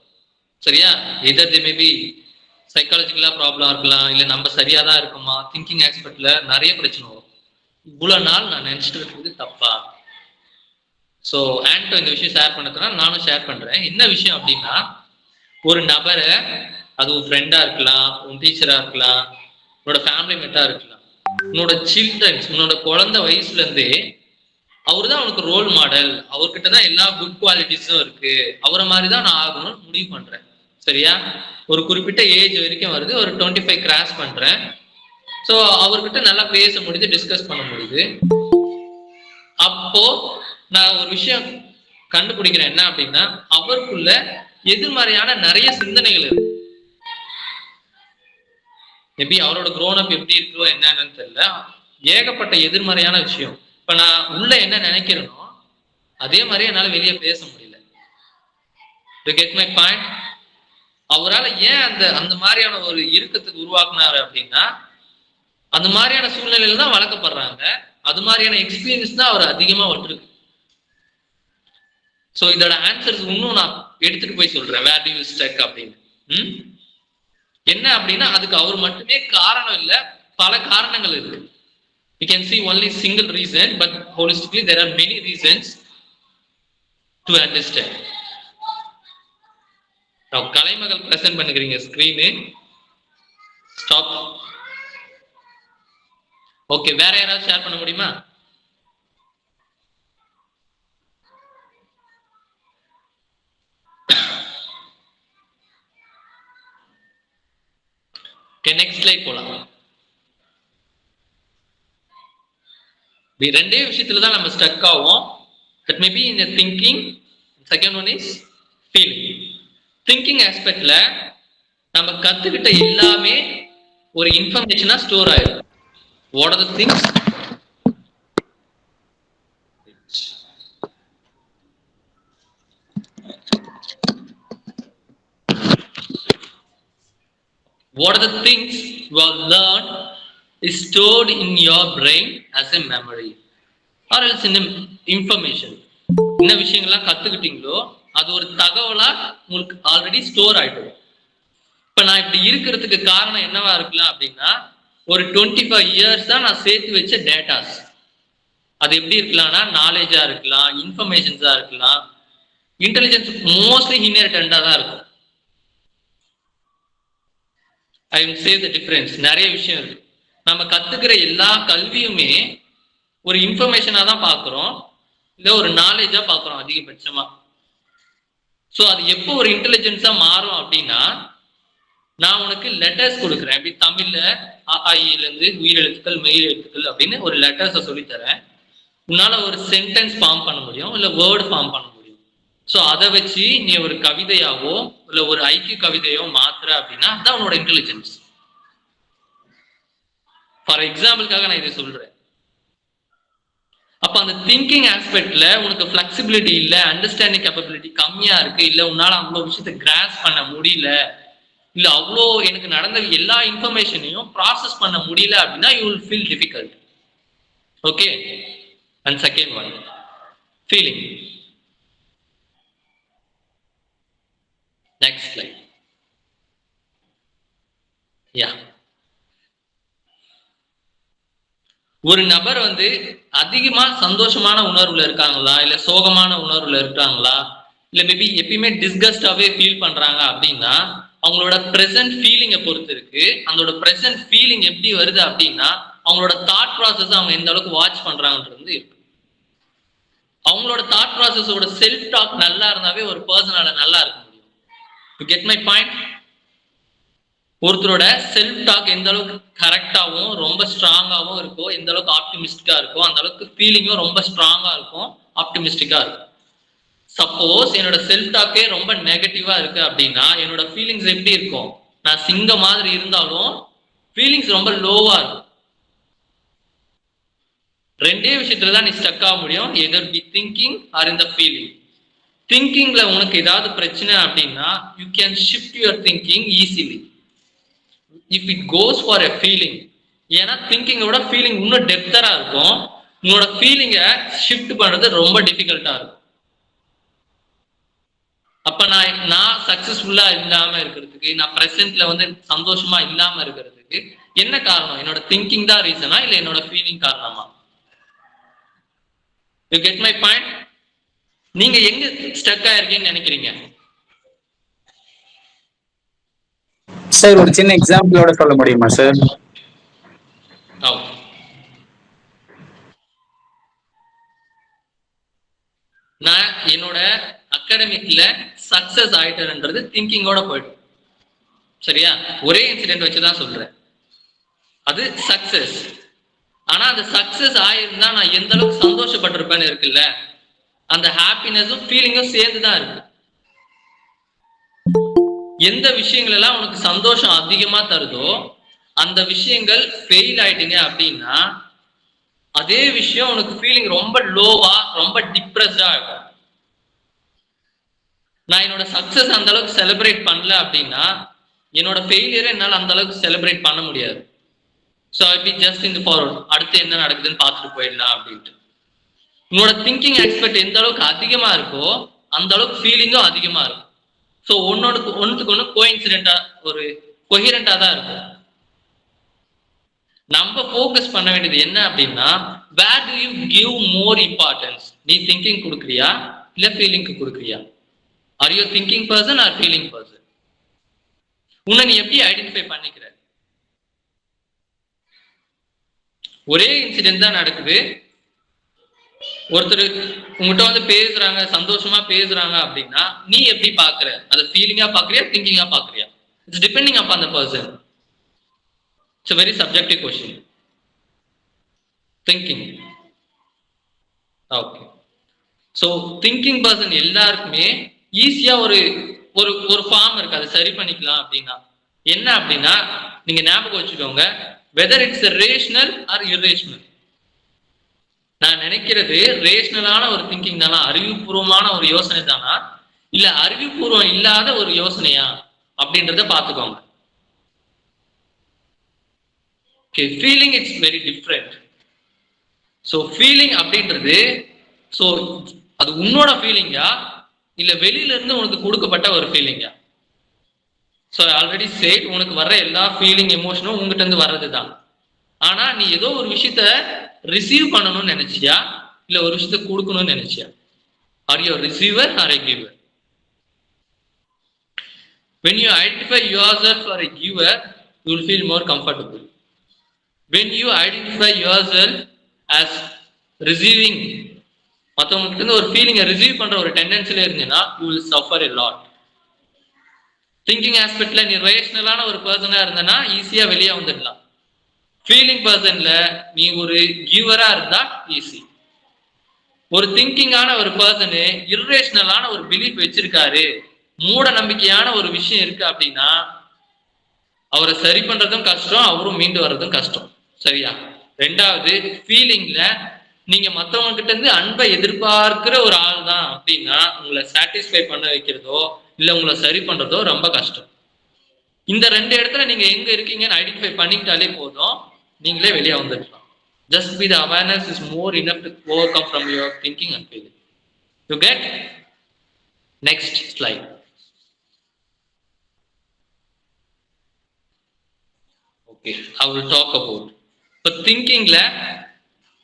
சரியா? either they may be சைக்காலஜிக்கலா ப்ராப்ளம் இருக்கலாம், இல்ல நம்ம சரியா தான் இருக்குமா, திங்கிங் ஆஸ்பெக்ட்ல நிறைய பிரச்சனை வரும். இவ்வளவு நாள் நான் நினைச்சிட்டு இருக்கிறது தப்பா? ஸோ ஆன்டோ இந்த விஷயம் ஷேர் பண்ணதுனால நானும் ஷேர் பண்றேன். என்ன விஷயம் அப்படின்னா, ஒரு நபரை, அது உன் ஃப்ரெண்டா இருக்கலாம், உன் டீச்சரா இருக்கலாம், உன்னோட ஃபேமிலி மெட்டா இருக்கலாம், உன்னோட சில்ட்ரன்ஸ், உன்னோட குழந்தை வயசுல இருந்தே அவரு தான் உனக்கு ரோல் மாடல், அவர்கிட்ட தான் எல்லா குட் குவாலிட்டிஸும் இருக்கு, அவரை மாதிரி தான் நான் ஆகணும்னு முடிவு பண்றேன். சரியா? ஒரு குறிப்பிட்ட ஏஜ் வரைக்கும் வருது, ஒரு 25 கிராஸ் பண்றேன். ஸோ அவர்கிட்ட நல்லா பேச முடியுது, டிஸ்கஸ் பண்ண முடியுது. அப்போ நான் ஒரு விஷயம் கண்டுபிடிக்கிறேன், என்ன அப்படின்னா, அவருக்குள்ள எதிர்மறையான நிறைய சிந்தனைகள் இருக்கு. மேபி அவரோட க்ரோன் அப் எப்படி இருக்கோ என்னன்னு தெரியல, ஏகப்பட்ட எதிர்மறையான விஷயம். இப்ப நான் உள்ள என்ன நினைக்கிறேனோ அதே மாதிரி என்னால வெளியே பேச முடியல. To get my point? அவரால் ஏன் அந்த மாதிரியான ஒரு இறுக்கத்துக்கு உருவாக்குனாரு அப்படின்னா, அந்த மாதிரியான சூழ்நிலையில தான் வளர்க்கப்படுறாங்க, அது மாதிரியான எக்ஸ்பீரியன்ஸ் தான் அவர் அதிகமா விட்டுருக்கு. ஸோ இதோட ஆன்சர்ஸ் இன்னும் நான் எடுத்துட்டு போய் சொல்றேன், வேர் டு யூ ஸ்டக் அப்படின்னு. என்ன அப்படின்னா, அதுக்கு அவர் மட்டுமே காரணம் இல்லை, பல காரணங்கள் இருக்கு. You can see only single reason, but holistically there are many reasons to understand. Now Kalaimagal present பண்ணுகிறீங்க ஸ்கிரீனு. ஸ்டாப். ஓகே, வேற யாராவது ஷேர் பண்ண முடியுமா? நெக்ஸ்ட் ஸ்லைட் போலாம். ரெண்டே விஷயத்துல தான் நம்ம ஸ்டக் ஆகும். That may be in the thinking. Second one is feeling. Thinking ஆஸ்பெக்ட்ல நம்ம கத்துக்கிட்ட எல்லாமே ஒரு இன்ஃபர்மேஷனா ஸ்டோர் ஆயிடும். What are the things? What are the things you have learned is stored in your brain as a memory or else in information. என்ன விஷயங்கள்லாம் கத்துக்கிட்டீங்களோ அது ஒரு தகவலா உங்களுக்கு ஆல்ரெடி ஸ்டோர் ஆயிடும். இப்ப நான் இப்படி இருக்கிறதுக்கு காரணம் என்னவா இருக்கலாம் அப்படின்னா ஒரு 25 years தான் நான் சேர்த்து வச்ச டேட்டாஸ். அது எப்படி இருக்கலாம்னா நாலேஜா இருக்கலாம், இன்ஃபர்மேஷன்ஸா இருக்கலாம், இன்டெலிஜென்ஸ் மோஸ்ட்லி இன்ஹெரிட்டண்டா தான் இருக்கும். I will say the difference. நிறைய விஷயம் இருக்கு. நம்ம கத்துக்கிற எல்லா கல்வியுமே ஒரு இன்ஃபர்மேஷனா தான் பார்க்குறோம், இல்லை ஒரு நாலேஜா பார்க்குறோம் அதிகபட்சமா. ஸோ அது எப்போ ஒரு இன்டெலிஜென்ஸா மாறும் அப்படின்னா நான் உனக்கு லெட்டர்ஸ் கொடுக்குறேன். அப்படி தமிழ்ல இருந்து உயிரெழுத்துக்கள் மெய் எழுத்துக்கள் அப்படின்னு ஒரு லெட்டர்ஸை சொல்லித்தரேன். உன்னால ஒரு சென்டென்ஸ் ஃபார்ம் பண்ண முடியும், இல்லை வேர்டு ஃபார்ம் பண்ண முடியும். ஸோ அதை வச்சு நீ ஒரு கவிதையாவோ இல்லை ஒரு ஐக்கிய கவிதையோ மாத்துற அப்படின்னா அதான் உன்னோட இன்டெலிஜென்ஸ். ஃபார் எக்ஸாம்பிளுக்காக நான் இதை சொல்றேன். அப்ப அந்த திங்கிங் ஆஸ்பெக்ட்ல உனக்கு ஃபிளெக்சிபிலிட்டி இல்லை, அண்டர்ஸ்டாண்டிங் கேப்பபிலிட்டி கம்மியா இருக்கு, இல்லை உன்னால அவ்வளோ விஷயத்தை கிராஸ் பண்ண முடியல, இல்ல அவ்வளோ எனக்கு நடந்த எல்லா இன்ஃபர்மேஷனையும் ப்ராசஸ் பண்ண முடியல அப்படின்னா you will feel difficult. Okay. And second one feeling. Next slide. Ya, ஒரு நபர் அதிகமா சந்தோஷமான உணர்வுல இருக்காங்களா, இல்ல சோகமான உணர்வுல இருக்காங்களா, இல்ல மேபி எப்பயுமே டிஸ்கஸ்டாவே ஃபீல் பண்றாங்க அப்படின்னா அவங்களோட ப்ரெசன்ட் ஃபீலிங்கை பொறுத்து இருக்கு. அவங்களோட ப்ரெசன்ட் ஃபீலிங் எப்படி வருது அப்படின்னா அவங்களோட தாட் ப்ராசஸ் அவங்க எந்த அளவுக்கு வாட்ச் பண்றாங்கன்றது இருக்கு. அவங்களோட தாட் ப்ராசஸோட செல்ஃப் டாக் நல்லா இருந்தாவே ஒரு பர்சனால நல்லா இருக்க முடியும். To get my point. ஒருத்தரோட செல்ஃப் டாக் எந்த அளவுக்கு கரெக்டாகவும் ரொம்ப ஸ்ட்ராங்காகவும் இருக்கோ, எந்த அளவுக்கு ஆப்டிமிஸ்டிக்கா இருக்கோ அந்த அளவுக்கு ஃபீலிங்கும் ரொம்ப ஸ்ட்ராங்கா இருக்கும், ஆப்டிமிஸ்டிக்கா இருக்கும். சப்போஸ் என்னோட செல்ஃப் டாக்கே ரொம்ப நெகட்டிவா இருக்கு அப்படின்னா என்னோட ஃபீலிங்ஸ் எப்படி இருக்கும்? நான் சிங்க மாதிரி இருந்தாலும் ஃபீலிங்ஸ் ரொம்ப லோவா இருக்கும். ரெண்டே விஷயத்துல தான் நீ ஸ்டக் ஆக முடியும், either be thinking or in the feeling. திங்கிங்ல உனக்கு ஏதாவது பிரச்சனை அப்படின்னா you can shift your thinking easily if it goes for a feeling. ஏன்னா திங்கிங்கோட ஃபீலிங் இன்னும் டெப்தரா இருக்கும். உன்னோட ஃபீலிங்கை ஷிஃப்ட் பண்றது ரொம்ப டிஃபிகல்ட்டா இருக்கும். அப்ப நான் சக்சஸ்ஃபுல்லா இல்லாம இருக்கிறதுக்கு, நான் பிரசன்ட்ல சந்தோஷமா இல்லாம இருக்கிறதுக்கு என்ன காரணம்? என்னோட திங்கிங் தான் ரீசனா இல்ல என்னோட ஃபீலிங் காரணமா? You get my point. நீங்க எங்க ஸ்டக் ஆயிருக்கீங்கன்னு நினைக்கிறீங்க? சார் ஒரு சின்ன எக்ஸாம்பிளோட சொல்ல முடியுமா சார்? நான் என்னோட அகாடமிக்ல சக்சஸ் ஆயிட்டேன்றது திங்கிங்கோட போயிடும். சரியா? ஒரே இன்சிடென்ட் வச்சுதான் சொல்றேன். அது சக்சஸ். ஆனா அந்த சக்சஸ் ஆயிருந்தா நான் எந்த அளவுக்கு சந்தோஷப்பட்டிருப்பேன்னு இருக்குல்ல, அந்த ஹாப்பினஸும் ஃபீலிங்கும் சேர்ந்துதான் இருக்கு. எந்த விஷயங்கள் எல்லாம் உனக்கு சந்தோஷம் அதிகமா தருதோ அந்த விஷயங்கள் ஃபெயில் ஆயிட்டீங்க அப்படின்னா அதே விஷயம் உனக்கு ஃபீலிங் ரொம்ப லோவா ரொம்ப டிப்ரெஸ்டா இருக்கும். நான் என்னோட சக்சஸ் அந்த அளவுக்கு செலிப்ரேட் பண்ணல அப்படின்னா என்னோட ஃபெயிலியரை என்னால் அந்த அளவுக்கு செலிப்ரேட் பண்ண முடியாது. So I be just in forward, அடுத்து என்ன நடக்குதுன்னு பார்த்துட்டு போயிடலாம் அப்படின்ட்டு. உன்னோட திங்கிங் எக்ஸ்பெக்ட் எந்த அளவுக்கு அதிகமா இருக்கோ அந்த அளவுக்கு ஃபீலிங்கும் அதிகமா இருக்கும். ஸோ ஒன்றுக்கு ஒன்று கோஇன்சிடென்டா ஒரு கொஹிரண்டா தான் இருக்கும். நம்ம ஃபோக்கஸ் பண்ண வேண்டியது என்ன அப்படின்னா where do you give more importance? நீ திங்கிங் கொடுக்குறியா இல்ல ஃபீலிங்க்கு கொடுக்குறியா? Are you thinking person or feeling person? உன்னை நீ எப்படி ஐடென்டிஃபை பண்ணிக்கிற? ஒரே இன்சிடென்ட் தான் நடக்குது. ஒருத்தர் உங்ககிட்ட பேசுறாங்க, சந்தோஷமா பேசுறாங்க அப்படின்னா நீ எப்படி பாக்குற? அதை ஃபீலிங்கா பாக்குறியா திங்கிங்கா பாக்குறியா? It's depending upon the person. It's a very subjective question. Thinking. Okay. So thinking person எல்லாருக்குமே ஈஸியா ஒரு ஒரு ஃபார்ம் இருக்கு, அதை சரி பண்ணிக்கலாம். அப்படின்னா என்ன அப்படின்னா நீங்க ஞாபகம் வச்சுக்கோங்க, whether it's rational or irrational. நான் நினைக்கிறது ரேஷனலான ஒரு திங்கிங் தானா, அறிவுபூர்வமான ஒரு யோசனை தானா, இல்ல அறிவுபூர்வம் இல்லாத ஒரு யோசனையா அப்படின்றத பாத்துக்கோங்க. Okay, feeling it's very different. So feeling அப்படின்றது, ஸோ அது உன்னோட ஃபீலிங்கா இல்ல வெளியில இருந்து உனக்கு கொடுக்கப்பட்ட ஒரு ஃபீலிங்கா? ஸோ ஆல்ரெடி சேட், உனக்கு வர்ற எல்லா ஃபீலிங் எமோஷனும் உங்ககிட்ட இருந்து வர்றது தான். ஆனா நீ ஏதோ ஒரு விஷயத்த ரிசீவ் பண்ணணும்னு நினைச்சியா இல்ல ஒரு விஷயத்த கொடுக்கணும்னு நினைச்சியா? Or you receiver or a giver? When you identify yourself as a giver, you will feel more comfortable. When you identify yourself as receiving, மற்றவங்களுக்கு ஒரு ஃபீலிங்கை ரிசீவ் பண்ற ஒரு டெண்டன்சில இருந்தீங்கன்னா you will suffer a lot. Thinking ஆஸ்பெக்ட்ல நீ ரேஷனலான ஒரு பர்சனா இருந்தனா ஈஸியா வெளியே வந்துடலாம். ஃபீலிங் பர்சன்ல நீ ஒரு கிவரா இருந்தா ஈஸி. ஒரு திங்கிங்கான ஒரு பர்சனு இர்ரேஷனலான ஒரு பிலீஃப் வச்சிருக்காரு, மூட நம்பிக்கையான ஒரு விஷயம் இருக்கு அப்படின்னா அவரை சரி பண்றதும் கஷ்டம், அவரும் மீண்டு வர்றதும் கஷ்டம். சரியா? ரெண்டாவது, ஃபீலிங்ல நீங்க மற்றவங்க கிட்ட இருந்து அன்பை எதிர்பார்க்கிற ஒரு ஆள் தான் அப்படின்னா உங்களை சாட்டிஸ்ஃபை பண்ண வைக்கிறதோ இல்ல உங்களை சரி பண்றதோ ரொம்ப கஷ்டம். இந்த ரெண்டு இடத்துல நீங்க எங்க இருக்கீங்கன்னு ஐடென்டிஃபை பண்ணிக்கிட்டாலே போதும், நீங்களே வெளியே வந்துடலாம். Just be the awareness is more enough to overcome from your thinking and feeling. You get? Next slide. Okay, I will talk about. But thinkingல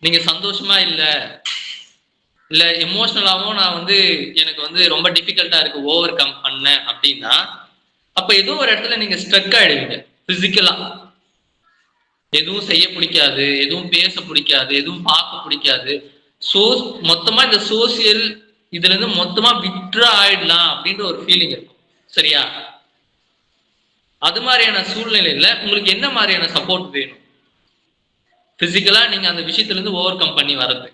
நீங்க சந்தோஷமா இல்ல எமோஷனலாவும் நான் எனக்கு ரொம்ப டிஃபிகல்ட்டா இருக்கு ஓவர் கம் பண்ண அப்படின்னா அப்ப ஏதோ ஒரு இடத்துல நீங்க ஸ்ட்ரக் ஆயிடுவீங்க. பிசிக்கலா எதுவும் செய்ய பிடிக்காது, எதுவும் பேச பிடிக்காது, எதுவும் பார்க்க பிடிக்காது. மொத்தமா இந்த சோசியல் இதுல இருந்து மொத்தமா விட்ரா ஆயிடலாம் அப்படின்ற ஒரு ஃபீலிங் இருக்கும். சரியா? அது மாதிரியான சூழ்நிலையில உங்களுக்கு என்ன மாதிரியான சப்போர்ட் வேணும் பிசிக்கலா நீங்க அந்த விஷயத்துல இருந்து ஓவர் கம் பண்ணி வர்றதுக்கு?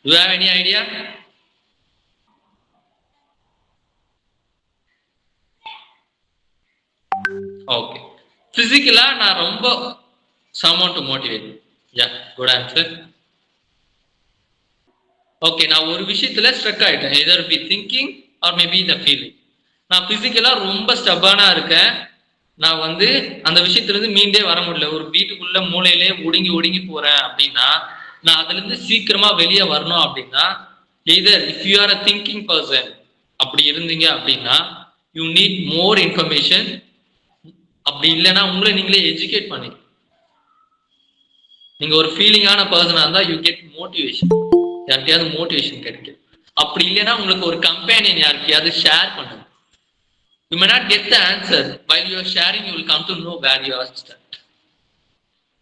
Do you have any idea? Okay. Physically, நான் ரொம்ப someone to motivate. Yeah, good answer. Okay, நான் ஒரு விஷயத்துல ஸ்ட்ரக் ஆயிட்டேன். either be thinking or maybe the feeling. நான் பிசிக்கலா ரொம்ப ஸ்டப்பானா இருக்கேன். நான் அந்த விஷயத்துல இருந்து மீண்டே வர முடியல. ஒரு வீட்டுக்குள்ள மூளையிலே ஒடுங்கி போறேன் அப்படின்னா நான் அதுல இருந்து சீக்கிரமா வெளியே வரணும் அப்படின்னா either if you are a thinking person அப்படி இருந்தீங்க அப்படின்னா you need more information. அப்படி இல்லைன்னா உங்களை நீங்களே எஜுகேட் பண்ணிக்க. நீங்க ஒரு ஃபீலிங்கான பர்சனா இருந்தா யூ கெட் மோட்டிவேஷன், யார்கிட்டயாவது மோட்டிவேஷன் கிடைக்கும். அப்படி இல்லைன்னா உங்களுக்கு ஒரு கம்பெனியன் யார்கிட்டயாவது ஷேர் பண்ணுங்க. You may not get the answer while you are sharing, you will come to know where you are stuck.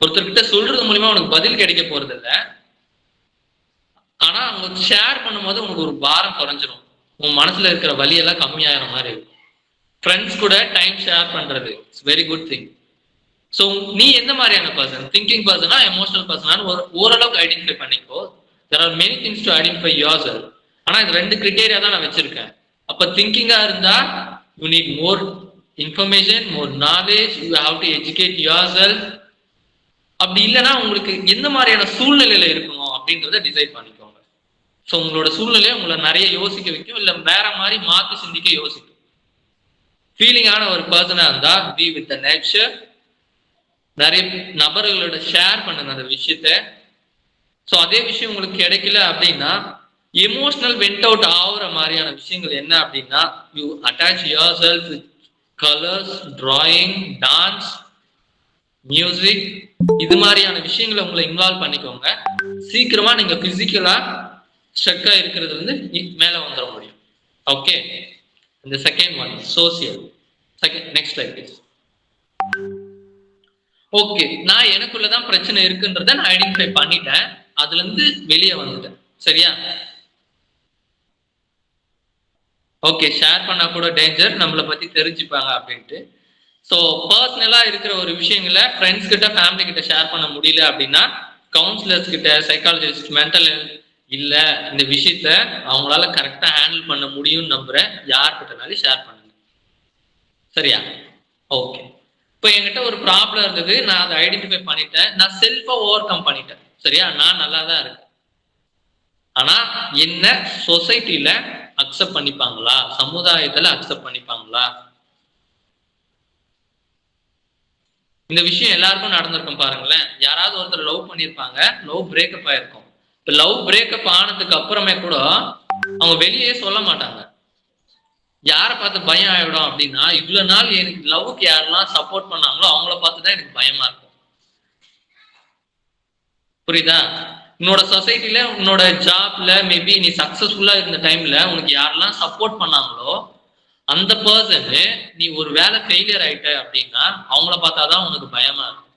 ஒருத்தர்கிட்ட சொல்றது மூலமா உனக்கு பதில் கிடைக்க போறது இல்லை, ஆனா அவங்க ஷேர் பண்ணும்போது உனக்கு ஒரு பாரம் குறைஞ்சிரும், உன் மனசுல இருக்கிற வலியெல்லாம் கம்மியாகிற மாதிரி இருக்கும். ஃப்ரெண்ட்ஸ் கூட டைம் ஷேர் பண்றது it's very good thing. So நீ எந்த மாதிரியான பர்சன், திங்கிங் பர்சனா எமோஷனல் பர்சனான்னு ஓரளவுக்கு ஐடென்டிஃபை பண்ணிக்கோ. There are many things to identify your self. ஆனா இது ரெண்டு கிரிட்டேரியா தான் நான் வச்சிருக்கேன். அப்ப திங்கிங்கா இருந்தா you need more information, more knowledge, you have to educate your self. அப்படி இல்லைன்னா உங்களுக்கு எந்த மாதிரியான சூழ்நிலையில இருக்கணும் அப்படின்றத டிசைட் பண்ணிக்கோங்க. ஸோ உங்களோட சூழ்நிலையை உங்களை நிறைய யோசிக்க வைக்கும், இல்லை வேற மாதிரி மாற்றி சிந்திக்க யோசிக்கும். ஃபீலிங்கான ஒரு பர்சனா இருந்தா பி வித் த நேச்சர், நிறைய நபர்களோட ஷேர் பண்ணுங்க அந்த விஷயத்த. ஸோ அதே விஷயம் உங்களுக்கு கிடைக்கல அப்படின்னா எமோஷனல் வெண்ட் அவுட் ஆகுற மாதிரியான விஷயங்கள் என்ன அப்படின்னா you attach your self with colours, drawing, dance, music, இது மாதிரியான விஷயங்களை உங்களை இன்வால்வ் பண்ணிக்கோங்க. சீக்கிரமா நீங்க பிசிக்கலா ஸ்ட்ரக்கா இருக்கிறதுல இருந்து மேல வந்துட முடியும். ஓகே, இந்த second one social. Next slide please. Okay, நான் எனக்குள்ளதான் பிரச்சனை இருக்குன்றத நான் ஐடென்டிஃபை பண்ணிட்டேன், அதுல இருந்து வெளியே வந்துட்டேன். சரியா? ஓகே, ஷேர் பண்ணா கூட டேஞ்சர், நம்மளை பத்தி தெரிஞ்சுப்பாங்க அப்படின்ட்டு. ஸோ பர்சனலா இருக்கிற ஒரு விஷயங்களை ஃப்ரெண்ட்ஸ் கிட்ட, ஃபேமிலி கிட்ட ஷேர் பண்ண முடியல அப்படின்னா கவுன்சிலர்ஸ் கிட்ட, சைக்காலஜிஸ்ட், மென்டல் ஹெல்த் இல்ல இந்த விஷயத்த அவங்களால கரெக்டா ஹேண்டில் பண்ண முடியும்னு நம்புறேன், யார்கிட்டனாலும் ஷேர் பண்ணுங்க. சரியா? ஓகே, இப்போ என்கிட்ட ஒரு ப்ராப்ளம் இருந்தது, நான் அதை ஐடென்டிஃபை பண்ணிட்டேன், நான் செல்ஃபா ஓவர் கம் பண்ணிட்டேன். சரியா? நான் நல்லா தான் இருக்கேன். ஆனா என்ன சொசைட்டில அக்செப்ட் பண்ணிப்பாங்களா, சமுதாயத்துல அக்செப்ட் பண்ணிப்பாங்களா? இந்த விஷயம் எல்லாருக்கும் நடந்திருக்கும் பாருங்களேன். யாராவது ஒருத்தர் லவ் பண்ணியிருப்பாங்க, லவ் பிரேக்கப் ஆயிருக்கும். இப்ப லவ் பிரேக்கப் ஆனதுக்கு அப்புறமே கூட அவங்க வெளியே சொல்ல மாட்டாங்க. யாரை பார்த்து பயம் ஆயிடும் அப்படின்னா, இவ்வளவு நாள் எனக்கு லவ்வுக்கு யாரெல்லாம் சப்போர்ட் பண்ணாங்களோ அவங்கள பார்த்துதான் எனக்கு பயமா இருக்கும். புரியுதா? உன்னோட சொசைட்டில, உன்னோட ஜாப்ல, மேபி நீ சக்சஸ்ஃபுல்லா இருந்த டைம்ல உனக்கு யாரெல்லாம் சப்போர்ட் பண்ணாங்களோ அந்த பர்சன் நீ ஒரு வேலை ஃபெயிலியர் ஆயிட்ட அப்படின்னா அவங்கள பார்த்தாதான் உனக்கு பயமா இருக்கும்.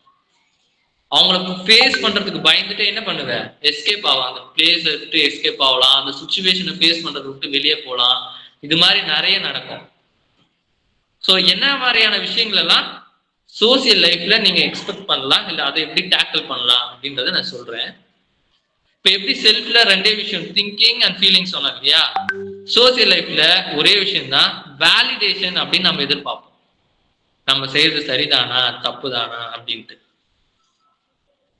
அவங்களுக்கு ஃபேஸ் பண்றதுக்கு பயந்துட்டு என்ன பண்ணுவ? எஸ்கேப் ஆகலாம். அந்த பிளேஸ் விட்டு எஸ்கேப் ஆகலாம், அந்த சுச்சுவேஷனை ஃபேஸ் பண்றதை விட்டு வெளியே போகலாம். இது மாதிரி நிறைய நடக்கும். ஸோ என்ன மாதிரியான விஷயங்கள் எல்லாம் சோசியல் லைஃப்ல நீங்க எக்ஸ்பெக்ட் பண்ணலாம், இல்லை அதை எப்படி டேக்கிள் பண்ணலாம் அப்படின்றத நான் சொல்றேன். இப்போ எப்படி செல்ஃப்ல ரெண்டே விஷயம், திங்கிங் அண்ட் ஃபீலிங் சொன்னாங்க இல்லையா? சோசியல் லைஃப்ல ஒரே விஷயம் தான் வேலிடேஷன் அப்படின்னு நம்ம எதிர்பார்ப்போம். நம்ம செய்யறது சரிதானா தப்பு தானா அப்படின்ட்டு.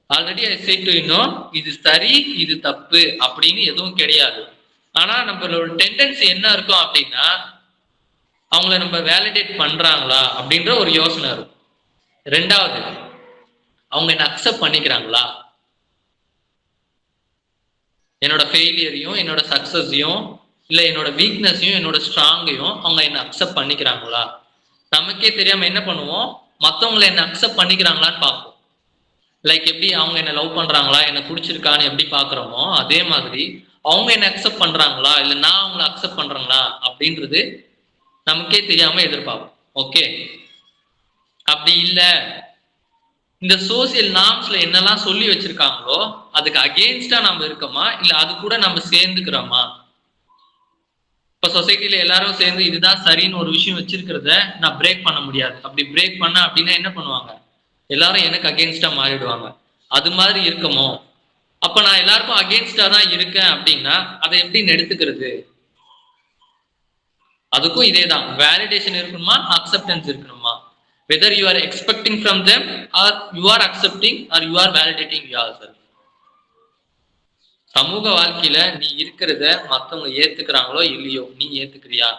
Already I set to you, இது சரி இது தப்பு அப்படின்னு எதுவும் கிடையாது. ஆனா நம்மளோட டெண்டன்சி என்ன இருக்கும் அப்படின்னா, அவங்கள நம்ம வேலிடேட் பண்றாங்களா அப்படின்ற ஒரு யோசனை இருக்கும். ரெண்டாவது, அவங்க என்ன அக்செப்ட் பண்ணிக்கிறாங்களா, என்னோட ஃபெயிலியரையும் என்னோட சக்சஸையும் இல்லை என்னோட வீக்னஸையும் என்னோட ஸ்ட்ராங்கையும் அவங்க என்ன அக்செப்ட் பண்ணிக்கிறாங்களா. நமக்கே தெரியாம என்ன பண்ணுவோம், மற்றவங்களை என்ன அக்செப்ட் பண்ணிக்கிறாங்களான்னு பார்ப்போம். லைக் எப்படி அவங்க என்ன லவ் பண்றாங்களா, என்ன பிடிச்சிருக்கான்னு எப்படி பாக்குறோமோ அதே மாதிரி அவங்க என்ன அக்செப்ட் பண்றாங்களா இல்லை நான் அவங்களை அக்செப்ட் பண்றாங்களா அப்படின்றது நமக்கே தெரியாம எதிர்பார்ப்போம். ஓகே, அப்படி இல்லை, இந்த சோசியல் நார்ம்ஸ்ல என்னெல்லாம் சொல்லி வச்சிருக்காங்களோ அதுக்கு அகெயின்ஸ்டா நம்ம இருக்கோமா இல்லை அது கூட நம்ம சேர்ந்துக்கிறோமா? இப்ப சொசைட்டில எல்லாரும் சேர்ந்து இதுதான் சரின்னு ஒரு விஷயம் வச்சிருக்கிறத நான் பிரேக் பண்ண முடியாது. அப்படி பிரேக் பண்ண அப்படின்னா என்ன பண்ணுவாங்க, எல்லாரும் எனக்கு அகெயின்ஸ்டா மாறிடுவாங்க. அது மாதிரி இருக்குமோ? அப்ப நான் எல்லாருக்கும் அகெயின்ஸ்டா தான் இருக்கேன் அப்படின்னா அதை எப்படி எடுத்துக்கிறது? அதுக்கும் இதே தான், வேலிடேஷன் இருக்கணுமா அக்செப்டன்ஸ் இருக்கணுமா? whether you are expecting from them or you are accepting or you are validating yourself. சமூக வாழ்க்கையில நீ இருக்கிறத மற்றவங்க ஏத்துக்கிறாங்களோ இல்லையோ, நீ ஏத்துக்கிறியா?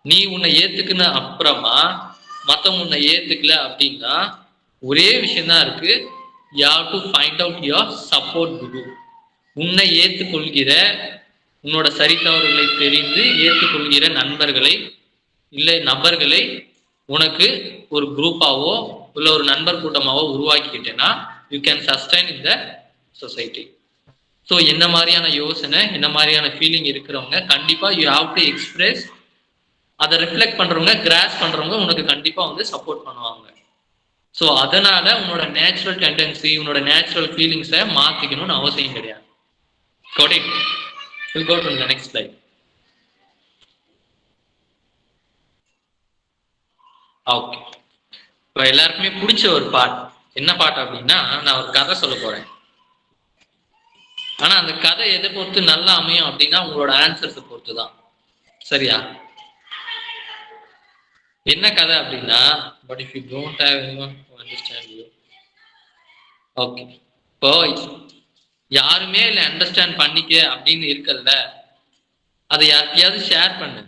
நீ உன்னை ஏத்துக்குன அப்புறமா மற்றவங்க உன்னை ஏத்துக்கல அப்படின்னா ஒரே விஷயம்தான் இருக்கு, you have to find out your support group. உன்னை ஏற்றுக்கொள்கிற, உன்னோட சரி தவறுகளை தெரிந்து ஏற்றுக்கொள்கிற நண்பர்களை இல்லை நபர்களை உனக்கு ஒரு குரூப்பாவோ இல்லை ஒரு நண்பர் கூட்டமாவோ உருவாக்கிக்கிட்டேன்னா you can sustain in the society. So என்ன மாதிரியான யோசனை, என்ன மாதிரியான ஃபீலிங் இருக்கிறவங்க கண்டிப்பா யூ ஹாவ் டு எக்ஸ்பிரஸ். அதை ரிஃப்ளெக்ட் பண்றவங்க, கிராஸ் பண்றவங்க உனக்கு கண்டிப்பா வந்து சப்போர்ட் பண்ணுவாங்க. ஸோ அதனால உன்னோட நேச்சுரல் டெண்டன்சி, உன்னோட நேச்சுரல் ஃபீலிங்ஸை மாத்திக்கணும்னு அவசியம் கிடையாது. Got it? We'll go to the next slide. Okay, இப்போ எல்லாருக்குமே பிடிச்ச ஒரு பாட்டு, என்ன பாட்டு அப்படின்னா, நான் ஒரு கதை சொல்ல போறேன். ஆனா அந்த கதை எதை பொறுத்து நல்லா அமையும் அப்படின்னா உங்களோட ஆன்சர்ஸை பொறுத்து தான். சரியா? என்ன கதை அப்படின்னா, but if you don't have anyone to understand you. Okay, இப்போ யாருமே இல்லை அண்டர்ஸ்டாண்ட் பண்ணிக்க அப்படின்னு இருக்கல்ல, அதை யார்கிட்டயாவது ஷேர் பண்ணு.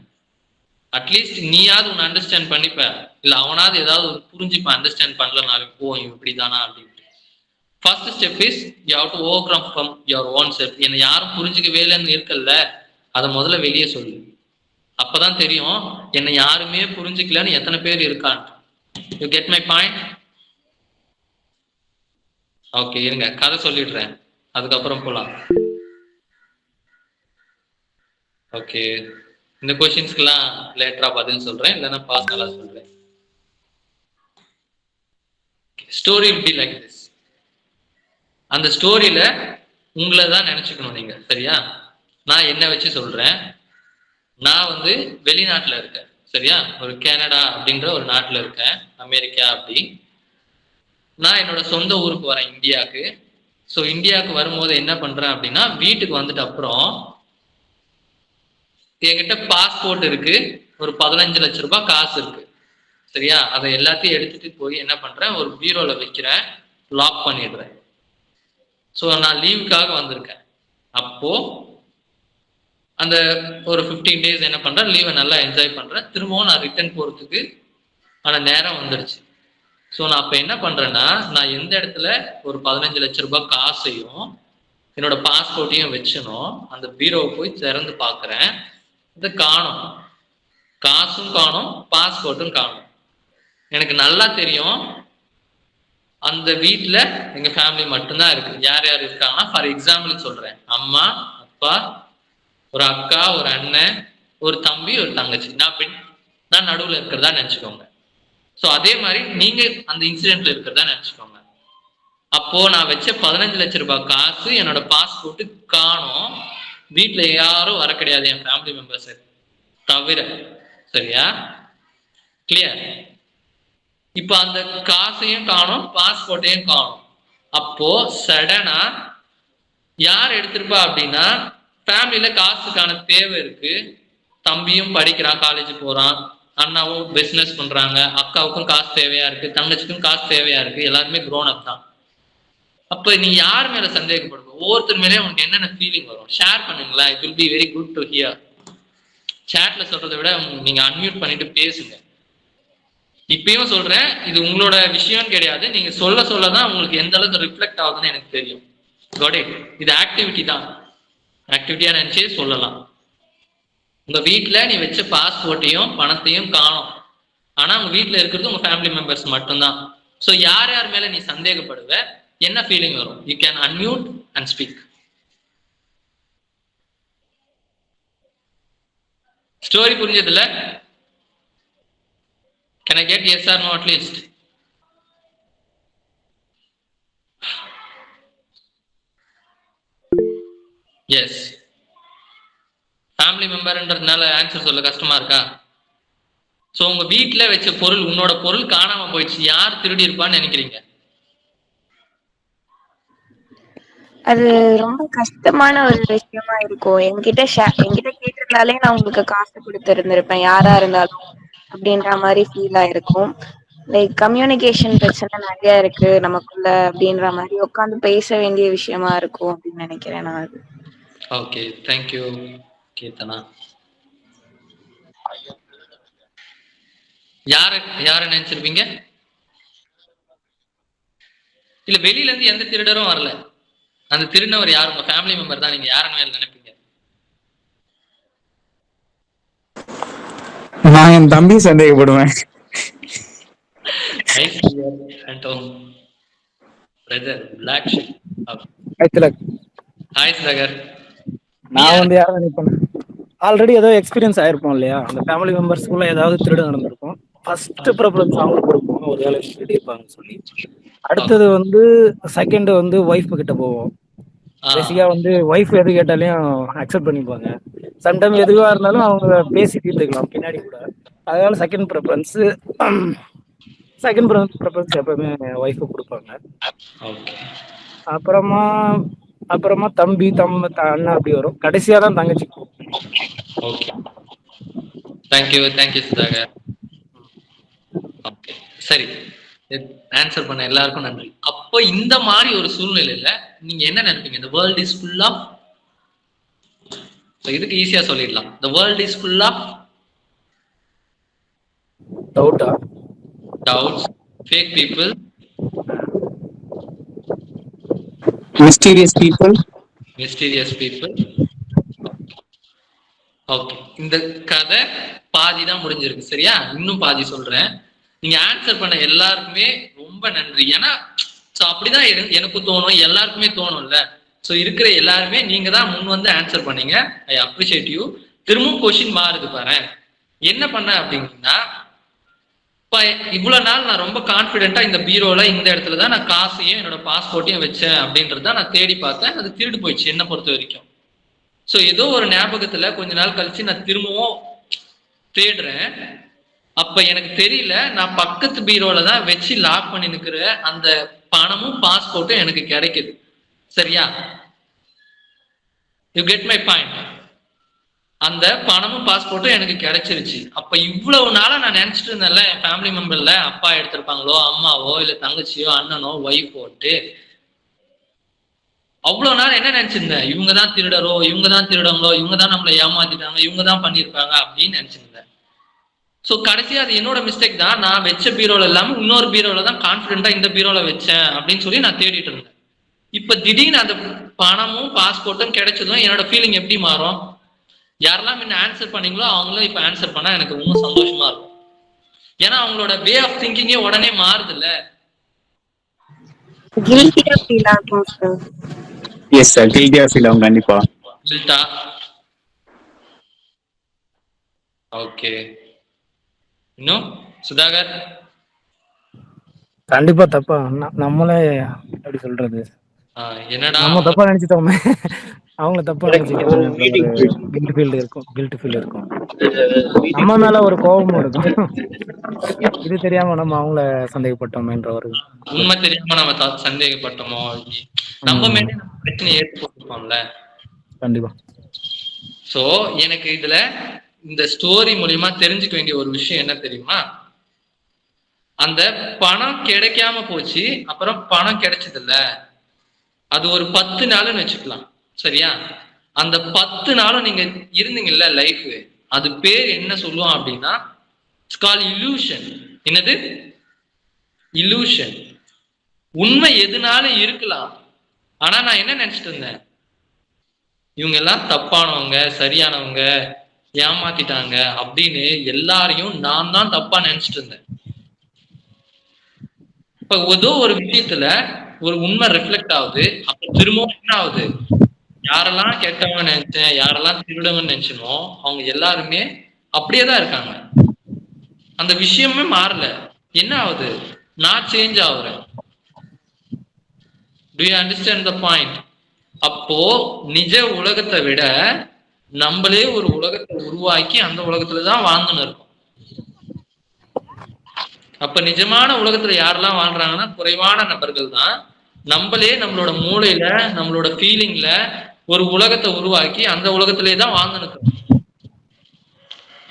அட்லீஸ்ட் நீயாவது உன்னை அண்டர்ஸ்டாண்ட் பண்ணிப்ப, இல்லை அவனாவது ஏதாவது புரிஞ்சுப்பான். அண்டர்ஸ்டாண்ட் பண்ணலனாலும் ஓ இப்படிதானா அப்படின்ட்டு. First step is you have to overcome from your own self. என்னை யாரும் புரிஞ்சுக்கவே இல்லைன்னு இருக்கல்ல, அதை முதல்ல வெளியே சொல்லு. அப்பதான் தெரியும் என்னை யாருமே புரிஞ்சுக்கலன்னு எத்தனை பேர் இருக்கான்னு. You get my point? Okay, இருங்க கதை சொல்லிடுறேன், அதுக்கப்புறம் போலாம். ஓகே, இந்த கொஸ்டின்ஸ்க்கெல்லாம் லேட்டரா பதில் சொல்றேன், இல்லைன்னா பர்சனலா சொல்றேன். Story will be like this. அந்த ஸ்டோரியில உங்களை தான் நினைச்சுக்கணும் நீங்க. சரியா? நான் என்ன வச்சு சொல்றேன். நான் வந்து வெளிநாட்டுல இருக்கேன். சரியா? ஒரு கனடா அப்படின்ற ஒரு நாட்டுல இருக்கேன், அமெரிக்கா அப்படி. நான் என்னோட சொந்த ஊருக்கு வரேன், இந்தியாவுக்கு. ஸோ இந்தியாவுக்கு வரும்போது என்ன பண்றேன் அப்படின்னா, வீட்டுக்கு வந்துட்டு அப்புறம் என்கிட்ட பாஸ்போர்ட் இருக்கு, ஒரு 15 லட்ச ரூபாய் காசு இருக்கு. சரியா? அதை எல்லாத்தையும் எடுத்துட்டு போய் என்ன பண்றேன், ஒரு பீரோல வைக்கிறேன், லாக் பண்ணிடுறேன். ஸோ நான் லீவுக்காக வந்திருக்கேன். அப்போ அந்த ஒரு 15 டேஸ் என்ன பண்றேன், லீவை நல்லா என்ஜாய் பண்றேன். திரும்பவும் நான் ரிட்டர்ன் போறதுக்கு ஆன நேரம் வந்துடுச்சு. ஸோ நான் அப்ப என்ன பண்றேன்னா, நான் எந்த இடத்துல ஒரு 15 லட்ச ரூபாய் காசையும் என்னோட பாஸ்போர்ட்டையும் வச்சனும் அந்த பீரோவை போய் திறந்து பாக்குறேன். இதை காணும், காசும் காணும், பாஸ்போர்ட்டும் காணும். எனக்கு நல்லா தெரியும் அந்த வீட்டுல எங்க ஃபேமிலி மட்டும்தான் இருக்கு. யார் யார் இருக்காங்கன்னா, ஃபார் எக்ஸாம்பிள் சொல்றேன், அம்மா, அப்பா, ஒரு அக்கா, ஒரு அண்ணன், ஒரு தம்பி, ஒரு தங்கச்சி. நான் நடுவுல இருக்கிறதா நினைச்சுக்கோங்க. ஸோ அதே மாதிரி நீங்க அந்த இன்சிடென்ட்ல இருக்கிறதா நினைச்சுக்கோங்க. அப்போ நான் வச்ச 15 லட்ச ரூபாய் காசு என்னோட பாஸ்போர்ட் காணும். வீட்டுல யாரும் வர கிடையாது, என் ஃபேமிலி மெம்பர்ஸ் தவிர. சரியா? கிளியர்? இப்ப அந்த காசையும் காணும், பாஸ்போர்ட்டையும் காணும். அப்போ சடனா யார் எடுத்திருப்பா அப்படின்னா, ஃபேமிலியில காசுக்கான தேவை இருக்கு. தம்பியும் படிக்கிறான், காலேஜ் போறான், அண்ணாவும் பிசினஸ் பண்றாங்க, அக்காவுக்கும் காசு தேவையா இருக்கு, தங்கச்சிக்கும் காசு தேவையா இருக்கு, எல்லாருமே க்ரோன் அப் தான். அப்ப நீ யார் மேல சந்தேகப்படுவ? ஒவ்வொருத்தர் மேலே உனக்கு என்னென்ன ஃபீலிங் வரும் ஷேர் பண்ணுங்களேன். It will be very good to hear. சேட்ல சொல்றதை விட நீங்க அன்மியூட் பண்ணிட்டு பேசுங்க. இப்பயும் சொல்றேன், இது உங்களோட விஷயம் கிடையாது. நீங்க சொல்ல சொல்லதான் உங்களுக்கு எந்த அளவுக்கு ரிஃப்ளெக்ட் ஆகுதுன்னு எனக்கு தெரியும். Got it? இது ஆக்டிவிட்டி தான். ஆக்டிவிட்டியா நினைச்சே சொல்லலாம். உங்க வீட்டுல நீ வச்ச பாஸ்போர்ட்டையும் பணத்தையும் காணும். ஆனா உங்க வீட்டுல இருக்கிறது உங்க ஃபேமிலி மெம்பர்ஸ் மட்டும்தான். ஸோ யார் யார் மேல நீ சந்தேகப்படுவ, என்ன ஃபீலிங் வரும்? You can unmute and speak. Story புரிஞ்சதுல? Can I get yes or no at least? Yes. Family மெம்பர்ன்றதுனால ஆன்சர் சொல்ல கஷ்டமா இருக்கா? ஸோ உங்க வீட்டுல வச்ச பொருள், உன்னோட பொருள் காணாம போயிடுச்சு, யார் திருடி இருப்பான்னு நினைக்கிறீங்க? அது ரொம்ப கஷ்டமான ஒரு விஷயமா இருக்கும். என்கிட்ட கேட்டிருந்தாலே நான் உங்களுக்கு காசு கொடுத்துருந்திருப்பேன், யாரா இருந்தாலும் அப்படின்ற மாதிரி ஃபீல் ஆயிருக்கும். லைக் கம்யூனிகேஷன் பிரச்சனை நிறைய இருக்கு நமக்குள்ள அப்படின்ற மாதிரி உட்காந்து பேச வேண்டிய விஷயமா இருக்கும் அப்படின்னு நினைக்கிறேன் நான். அது ஓகே, தேங்க்யூ கீர்த்தனா. யார நினைச்சிருப்பீங்க? இல்ல வெளியில இருந்து எந்த திருடரும் வரல, அந்த திருநவர் யார்? உங்க ஃபேமிலி மெம்பர் தான். நீங்க யாருன்னு நினைப்பீங்க? நான் என் தம்பி சந்தேகப்படுவேன். நான் வந்து யாரும் நினைப்பேன், ஆல்ரெடி ஏதோ எக்ஸ்பீரியன்ஸ் ஆயிருப்போம் இல்லையா, அந்த ஃபேமிலி மெம்பர்ஸ்குள்ள ஏதாவது திருடு நடந்திருக்கும். ஃபர்ஸ்ட் ப்ரிஃபரன்ஸ் அவங்களுக்கு கொடுப்போம், ஒரு வேலை இருப்பாங்கன்னு சொல்லி. அடுத்தது வந்து செகண்ட் வந்து ஒய்ஃப் கிட்ட போவோம். பேசிக்கா வந்து ஒய்ஃப் எது கேட்டாலையும் அக்செப்ட் பண்ணிப்பாங்க. சம்டைம் எதுவா இருந்தாலும் அவங்க பேசி தீர்த்துக்கலாம் பின்னாடி கூட. அதனால செகண்ட் ப்ரிஃபரன்ஸ் எப்பவுமே ஒய்ஃபு கொடுப்பாங்க. அப்புறமா தம்பி அண்ணா அப்படி வரும். கடைசியா தான் தங்கச்சி. Okay, thank you Sudhakar. ஓகே, சரி, ஆன்சர் பண்ண எல்லாருக்கும் நன்றி. அப்போ இந்த மாதிரி ஒரு சூழ்நிலையில நீங்க என்ன நினைப்பீங்க? the world is full of, இதுக்கு ஈஸியா சொல்லிடலாம், the world is full of doubts, fake people, mysterious people. Okay, இந்த கதை பாதி தான் முடிஞ்சிருக்கு. சரியா? இன்னும் பாதி சொல்றேன். நீங்க ஆன்சர் பண்ண எல்லாருக்குமே ரொம்ப நன்றி. ஏன்னா அப்படிதான் எனக்கும் தோணும், எல்லாருக்குமே தோணும்ல. ஸோ இருக்கிற எல்லாருமே நீங்க தான் முன் வந்து ஆன்சர் பண்ணீங்க. I appreciate you. திரும்பவும் கொஸ்டின் மாறுது பாரு. என்ன பண்ண அப்படின்னா, இவ்வளவு நாள் நான் ரொம்ப கான்பிடென்ட்டா இந்த பீரோல இந்த இடத்துல தான் நான் காசையும் என்னோட பாஸ்போர்ட்டையும் வச்சேன் அப்படின்றத நான் தேடி பார்த்தேன். அது திருடு போயிடுச்சு என்ன பொறுத்த வரைக்கும். ஸோ ஏதோ ஒரு ஞாபகத்துல கொஞ்ச நாள் கழிச்சு நான் திரும்பவும் தேடுறேன். அப்ப எனக்கு தெரியல, நான் பக்கத்து பீரோல தான் வச்சு லாக் பண்ணி நிக்கிற அந்த பணமும் பாஸ்போர்ட்டும் எனக்கு கிடைக்குது. சரியா? You get my point? அந்த பணமும் பாஸ்போர்ட்டும் எனக்கு கிடைச்சிருச்சு. அப்ப இவ்வளவு நாளா நான் நினைச்சிட்டு இருந்தேன்ல, என் ஃபேமிலி மெம்பர்ல அப்பா எடுத்திருப்பாங்களோ, அம்மாவோ, இல்ல தங்கச்சியோ, அண்ணனோ, ஒய்ஃபோட்டு, அவ்வளவு நாள் என்ன நினைச்சிருந்தேன்? இவங்கதான் திருடரோ, இவங்கதான் திருடங்களோ, இவங்கதான் நம்மளை ஏமாத்திட்டாங்க, இவங்கதான் பண்ணிருப்பாங்க அப்படின்னு நினைச்சிருந்தேன். ஸோ கடைசியா அது என்னோட மிஸ்டேக் தான். நான் வச்ச பீரோல இல்லாம இன்னொரு பீரோல தான் கான்ஃபிடென்ட்டா இந்த பீரோல வச்சேன் அப்படின்னு சொல்லி நான் தேடிட்டு இருந்தேன். இப்ப திடீர்னு அந்த பணமும் பாஸ்போர்ட்டும் கிடைச்சதும் என்னோட ஃபீலிங் எப்படி மாறும்? யாரெல்லாம் முன்ன ஆன்சர் பண்ணீங்களோ அவங்களும் இப்ப ஆன்சர் பண்ணா எனக்கு ரொம்ப சந்தோஷமா இருக்கும். ஏன்னா அவங்களோட வே ஆஃப் திங்கிங்கே உடனே மாறுது இல்ல. கில்ட்டியா ஃபீல் ஆகும் சார். எஸ் சார், கில்ட்டியா ஃபீல் ஆகும் கண்டிப்பா. கில்ட்டா? ஓகே. இன்னும் சுதாகர்? கண்டிப்பா தப்பா நம்மளே எப்படி சொல்றது, என்னடா நம்ம தப்பா நினைச்சிட்டோமே அவங்கள தப்பா நினைச்சுக்கிறாங்க. கில்ட் ஃபீல் இருக்கும். நம்ம மேல ஒரு கோபமும் இருக்கும். இது தெரியாம நம்ம அவங்கள சந்தேகப்பட்டோமேன்ற ஒரு உண்மை தெரியாம நம்ம சந்தேகப்பட்டோமோ, நம்ம மேலே நம்ம பிரச்சனையை ஏற்பட்டுருப்போம்ல. கண்டிப்பா. சோ எனக்கு இதுல இந்த ஸ்டோரி மூலியமா தெரிஞ்சுக்க வேண்டிய ஒரு விஷயம் என்ன தெரியுமா? அந்த பணம் கிடைக்காம போச்சு, அப்புறம் பணம் கிடைச்சது இல்ல, அது ஒரு 10 நாள்னு வச்சுக்கலாம். சரியா? அந்த 10 நாளும் நீங்க இருந்தீங்கல்ல லைஃப், அது பேர் என்ன சொல்லுவோம் அப்படின்னா இட்ஸ் கால் இல்யூஷன். என்னது? இல்யூஷன். உண்மை எதுனாலும் இருக்கலாம். ஆனா நான் என்ன நினைச்சிட்டு இருந்தேன், இவங்க எல்லாம் தப்பானவங்க, சரியானவங்க, ஏமாத்திட்டாங்க அப்படின்னு எல்லாரையும் நான் தான் தப்பா நினைச்சிட்டு இருந்தேன். இப்ப ஏதோ ஒரு விஷயத்துல ஒரு உண்மை ரிஃப்ளெக்ட் ஆகுது. அப்ப திரும்பவும் என்ன ஆகுது, யாரெல்லாம் கெட்டவங்க நினைச்சேன், யாரெல்லாம் திருடவங்க நினைச்சனோ அவங்க எல்லாருமே அப்படியேதான் இருக்காங்க. அந்த விஷயமே மாறல. என்ன ஆகுது, நான் change ஆகுறேன். Do you understand the point? அப்போ நிஜ உலகத்தை விட நம்மளே ஒரு உலகத்தை உருவாக்கி அந்த உலகத்துலதான் வாழ்ந்துன்னு இருக்கோம். அப்ப நிஜமான உலகத்துல யாரெல்லாம் வாழ்றாங்கன்னா குறைவான நபர்கள் தான். நம்மளே நம்மளோட மூளையில நம்மளோட ஃபீலிங்ல ஒரு உலகத்தை உருவாக்கி அந்த உலகத்திலே தான் வாழ்ந்துன்னு இருக்கோம்.